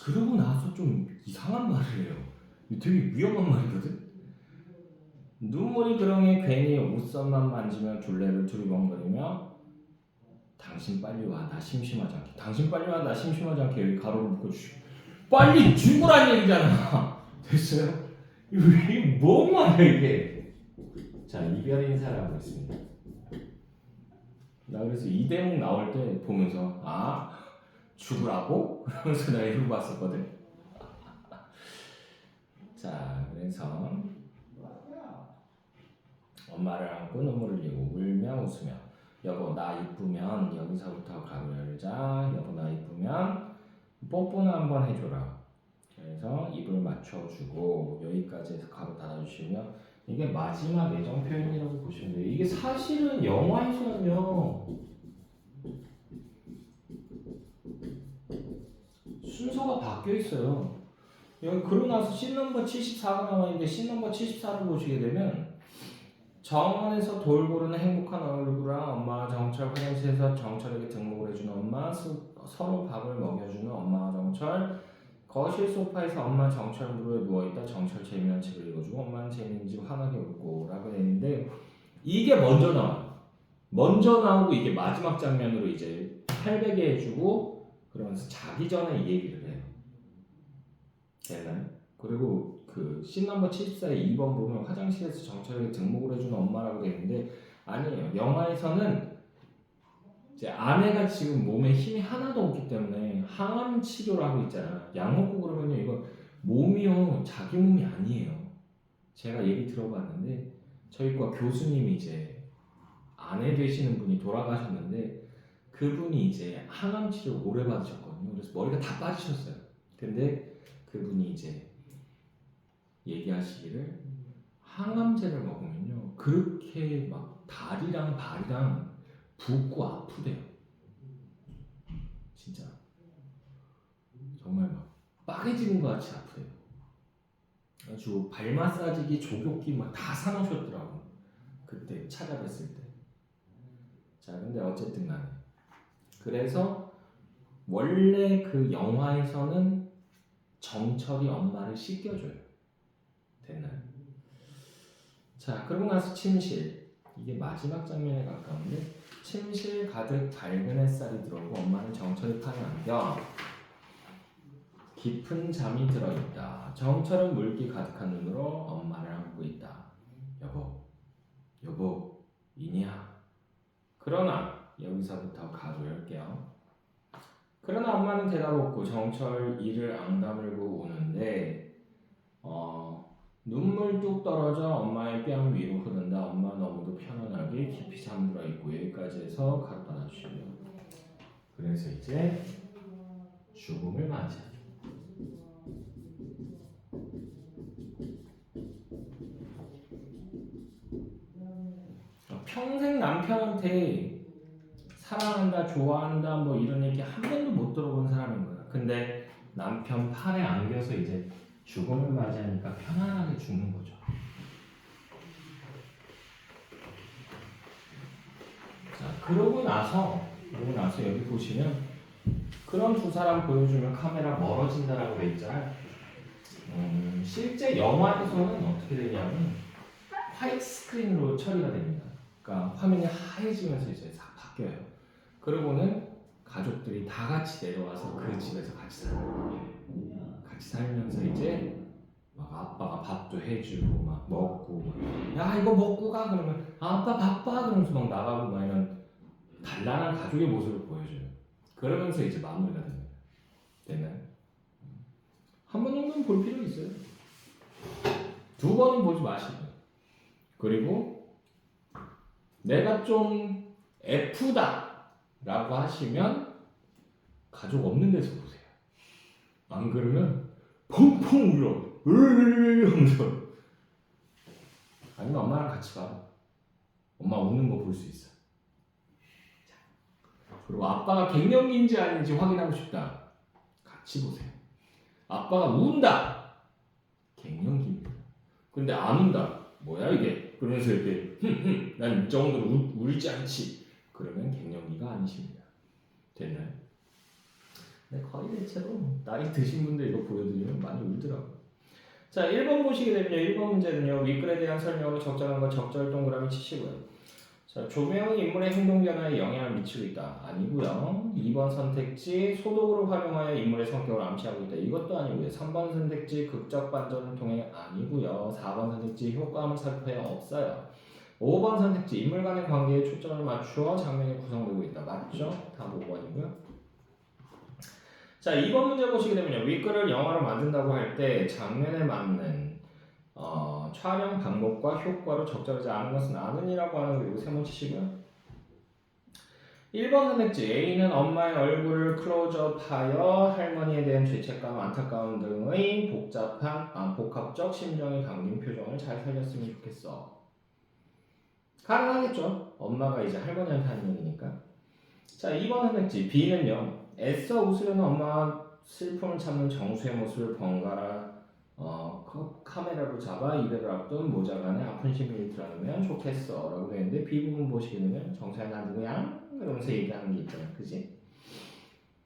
그러고 나서 좀 이상한 말을 해요. 되게 위험한 말이거든. 눈물이 그렁에 괜히 옷선만 만지며 둘레를 두리번거리며 당신 빨리 와 나 심심하지 않게. 당신 빨리 와 나 심심하지 않게. 여기 가로를 묶어주시고 빨리 죽으란 얘기잖아. 됐어요? 이게 뭔 말이야 이게. 자, 이별 인사를 하고 있습니다. 나 그래서 이 대목 나올 때 보면서 죽으라고? 그러면서 내가 이러고 봤었거든. 자, 그래서 엄마를 안고 눈물을 흘리고 울며 웃으며 여보 나 이쁘면 여기서부터 가로 열자. 여보 나 이쁘면 뽀뽀나 한번 해줘라. 그래서 입을 맞춰주고 여기까지 해서 가로 닫아주시며 이게 마지막 애정 표현이라고 보시면 돼요. 이게 사실은 영화에서는요 순서가 바뀌어 있어요. 여기 그러고 나서 씬 넘버 74가 나와 있는데 씬 넘버 74를 보시게 되면 정원에서 돌 고르는 행복한 얼굴랑 엄마와 정철, 화장실에서 정철에게 등목을 해주는 엄마, 서로 밥을 먹여주는 엄마와 정철, 거실 소파에서 엄마 정철 무릎에 누워있다 정철 재미난 책을 읽어주고 엄마는 재미있는 집 환하게 웃고 라고 되는데 이게 먼저 나와요. 먼저 나오고 이게 마지막 장면으로 이제 800에 해주고 그러면서 자기 전에 이 얘기를 해요. 됐나요? 그리고 그 씬 넘버 74의 2번 보면 화장실에서 정철에게 등목을 해주는 엄마라고 되어 있는데 아니에요. 영화에서는 이제 아내가 지금 몸에 힘이 하나도 없기 때문에 항암 치료를 하고 있잖아. 약 먹고 그러면요 이거 몸이요 자기 몸이 아니에요. 제가 얘기 들어봤는데 저희 과 교수님이 이제 아내 되시는 분이 돌아가셨는데 그분이 이제 항암 치료 오래 받으셨거든요. 그래서 머리가 다 빠지셨어요. 근데 그분이 이제 얘기하시기를 항암제를 먹으면요 그렇게 막 다리랑 발이랑 붓고 아프대요. 진짜 정말 막 빠개지는 것 같이 아프대요. 아주 발 마사지기, 조교기 막 다 사놓으셨더라고 그때 찾아뵀을 때. 자, 근데 어쨌든 간에 그래서 원래 그 영화에서는 정철이 엄마를 씻겨줘요. 됐나요? 자, 그러고 나서 침실. 이게 마지막 장면에 가까운데 침실 가득 밝은 햇살이 들어오고 엄마는 정철이 판에 안겨 깊은 잠이 들어있다. 정철은 물기 가득한 눈으로 엄마를 안고 있다. 여보, 이니야. 그러나 여기서부터 가로 열게요. 그러나 엄마는 대답 없고 정철 이를 앙다물고 우는데 눈물 뚝 떨어져 엄마의 뺨 위로 흐른다. 엄마 너무도 편안하게 깊이 잠들어 있고 여기까지 해서 가로 받아주시고요. 그래서 이제 죽음을 맞이하죠. 평생 남편한테 사랑한다, 좋아한다, 뭐 이런 얘기 한 번도 못 들어본 사람인 거야. 근데 남편 팔에 안겨서 이제 죽음을 맞이하니까 편안하게 죽는 거죠. 자, 그러고 나서 여기 보시면 그런 두 사람 보여주면 카메라 멀어진다라고 돼 있잖아요. 실제 영화에서는 어떻게 되냐면 화이트 스크린으로 처리가 됩니다. 그러니까 화면이 하얘지면서 이제 싹 바뀌어요. 그러고는 가족들이 다 같이 내려와서 그 집에서 같이 살면서 이제 막 아빠가 밥도 해주고 막 먹고 야 이거 먹고 가 그러면 아빠 바빠 그러면서 막 나가고 막 이런 단란한 가족의 모습을 보여줘요. 그러면서 이제 마무리가 됩니다. 됐나요? 한 번 정도는 볼 필요 있어요. 두 번은 보지 마시고. 그리고 내가 좀 F다라고 하시면 가족 없는 데서 보세요. 안 그러면 펑펑 울어. 하면서 아니면 엄마랑 같이 봐. 엄마 우는 거 볼 수 있어. 그리고 아빠가 갱년기인지 아닌지 확인하고 싶다. 같이 보세요. 아빠가 운다. 갱년기입니다. 근데 안 운다. 뭐야 이게? 그러면서 이렇게 난 이 정도로 울지 않지. 그러면 갱년기가 아니십니다. 됐나요? 네, 거의 대체로 나이 드신 분들 이거 보여드리면 많이 울더라고요. 자, 1번 보시게 되면요. 1번 문제는요. 윗글에 대한 설명으로 적절한 거 적절 동그라미 치시고요. 자, 조명이 인물의 행동 변화에 영향을 미치고 있다. 아니고요. 2번 선택지 소독으로 활용하여 인물의 성격을 암시하고 있다. 이것도 아니고요. 3번 선택지 극적 반전을 통해 아니고요. 4번 선택지 효과음을 살펴야 없어요. 5번 선택지 인물 간의 관계에 초점을 맞추어 장면이 구성되고 있다. 맞죠? 답 5번이고요. 자, 2번 문제 보시게 되면요. 윗글을 영화로 만든다고 할 때 장면에 맞는 촬영 방법과 효과로 적절하지 않은 것은 아는이라고 하는 거 이거 세번 치시고요. 1번 선택지 A는 엄마의 얼굴을 클로즈업하여 할머니에 대한 죄책감, 안타까움 등의 복합적 심정이 담긴 표정을 잘 살렸으면 좋겠어. 가능하겠죠? 엄마가 이제 할머니한테 하는 얘기니까. 자, 2번 선택지 B는요. 애써 웃으려는 엄마 슬픔을 참는 정수의 모습을 번갈아 카메라로 잡아 이별을 앞둔 모자간에 아픈 심리를 드러내면 좋겠어 라고 되는데 B 부분 보시게 되면 정수야 나 누구야? 그러면서 얘기하는 게 있잖아. 그지?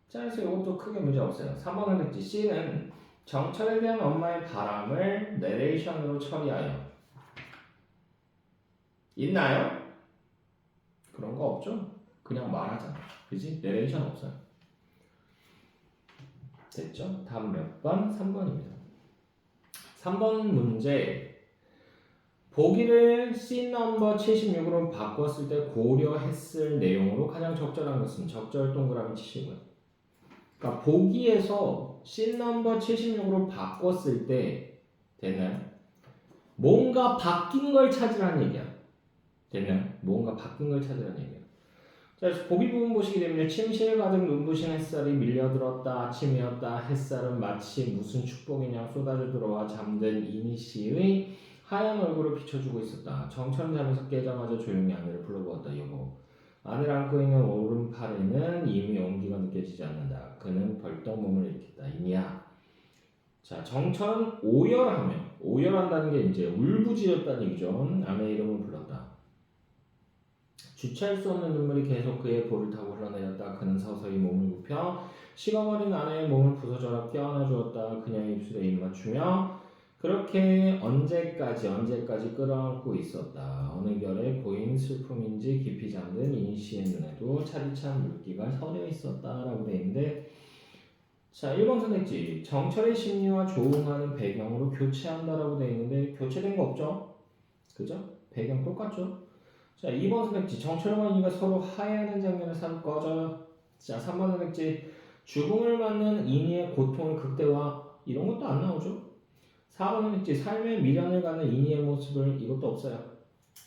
자, 그래서 이것도 크게 문제 없어요. 3번 선택지 C는 정철에 대한 엄마의 바람을 내레이션으로 처리하여 있나요? 그런 거 없죠? 그냥 말하잖아. 그지? 내레이션 없어요. 됐죠? 다음 몇 번? 3번입니다. 3번 문제 보기를 씬 넘버 76으로 바꿨을 때 고려했을 내용으로 가장 적절한 것은 적절 동그라미 치시고요. 그러니까 보기에서 씬 넘버 76으로 바꿨을 때 됐나요? 뭔가 바뀐 걸 찾으라는 얘기야. 됐나요? 뭔가 바뀐 걸 찾으라는 얘기야. 자, 보기 부분 보시게 되면 침실 가득 눈부신 햇살이 밀려들었다. 아침이었다. 햇살은 마치 무슨 축복이냐 쏟아져 들어와 잠든 이니 씨의 하얀 얼굴을 비춰주고 있었다. 정처럼 잠에서 깨자마자 조용히 아내를 불러보았다. 여보. 아내를 안고 있는 오른팔에는 이미 온기가 느껴지지 않는다. 그는 벌떡 몸을 일으켰다. 이니야. 자, 정처럼 오열한다는 게 이제 울부짖었다는 얘기죠. 아내의 이름을 불렀다. 주체할 수 없는 눈물이 계속 그의 볼을 타고 흘러내렸다. 그는 서서히 몸을 굽혀 식어버린 아내의 몸을 부서져라 껴안아 주었다. 그녀의 입술에 입 맞추며 그렇게 언제까지 끌어안고 있었다. 어느 결에 고인 슬픔인지 깊이 잠든 이니시의 눈에도 차디찬 물기가 서려 있었다라고 돼 있는데, 자, 1번 선택지 정철의 심리와 조응하는 배경으로 교체한다라고 돼 있는데 교체된 거 없죠? 그죠? 배경 똑같죠? 자, 2번 선택지 정철과 인이가 서로 화해하는 장면에서 꺼져요. 자, 3번 선택지 죽음을 맞는 인이의 고통을 극대화, 이런 것도 안 나오죠? 4번 선택지 삶의 미련을 가는 인이의 모습을, 이것도 없어요.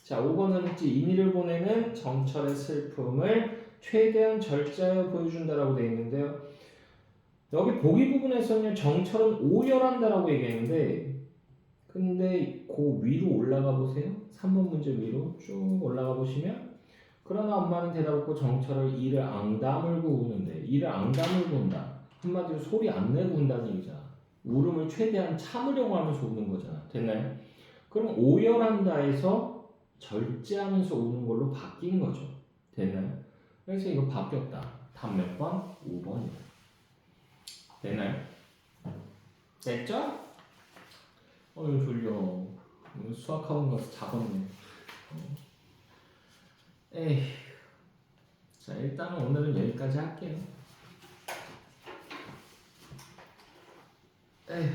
자, 5번 선택지 인이를 보내는 정철의 슬픔을 최대한 절제하여 보여준다라고 되어 있는데요. 여기 보기 부분에서는 정철은 오열한다라고 얘기했는데, 근데 그 위로 올라가 보세요. 3번 문제 위로 쭉 올라가 보시면, 그러나 엄마는 대답 없고 정철을 이를 앙다물고 우는데, 이를 앙다물고 운다. 한마디로 소리 안 내고 운다는 얘기잖아. 울음을 최대한 참으려고 하면서 우는 거잖아. 됐나요? 그럼 오열한다에서 절제하면서 우는 걸로 바뀐 거죠. 됐나요? 그래서 이거 바뀌었다. 답 몇 번? 5번이요. 됐나요? 됐죠? 어휴 졸려. 오늘 수학학원 가서 작업네. 에이. 자, 일단은 오늘은 여기까지 할게요. 에이.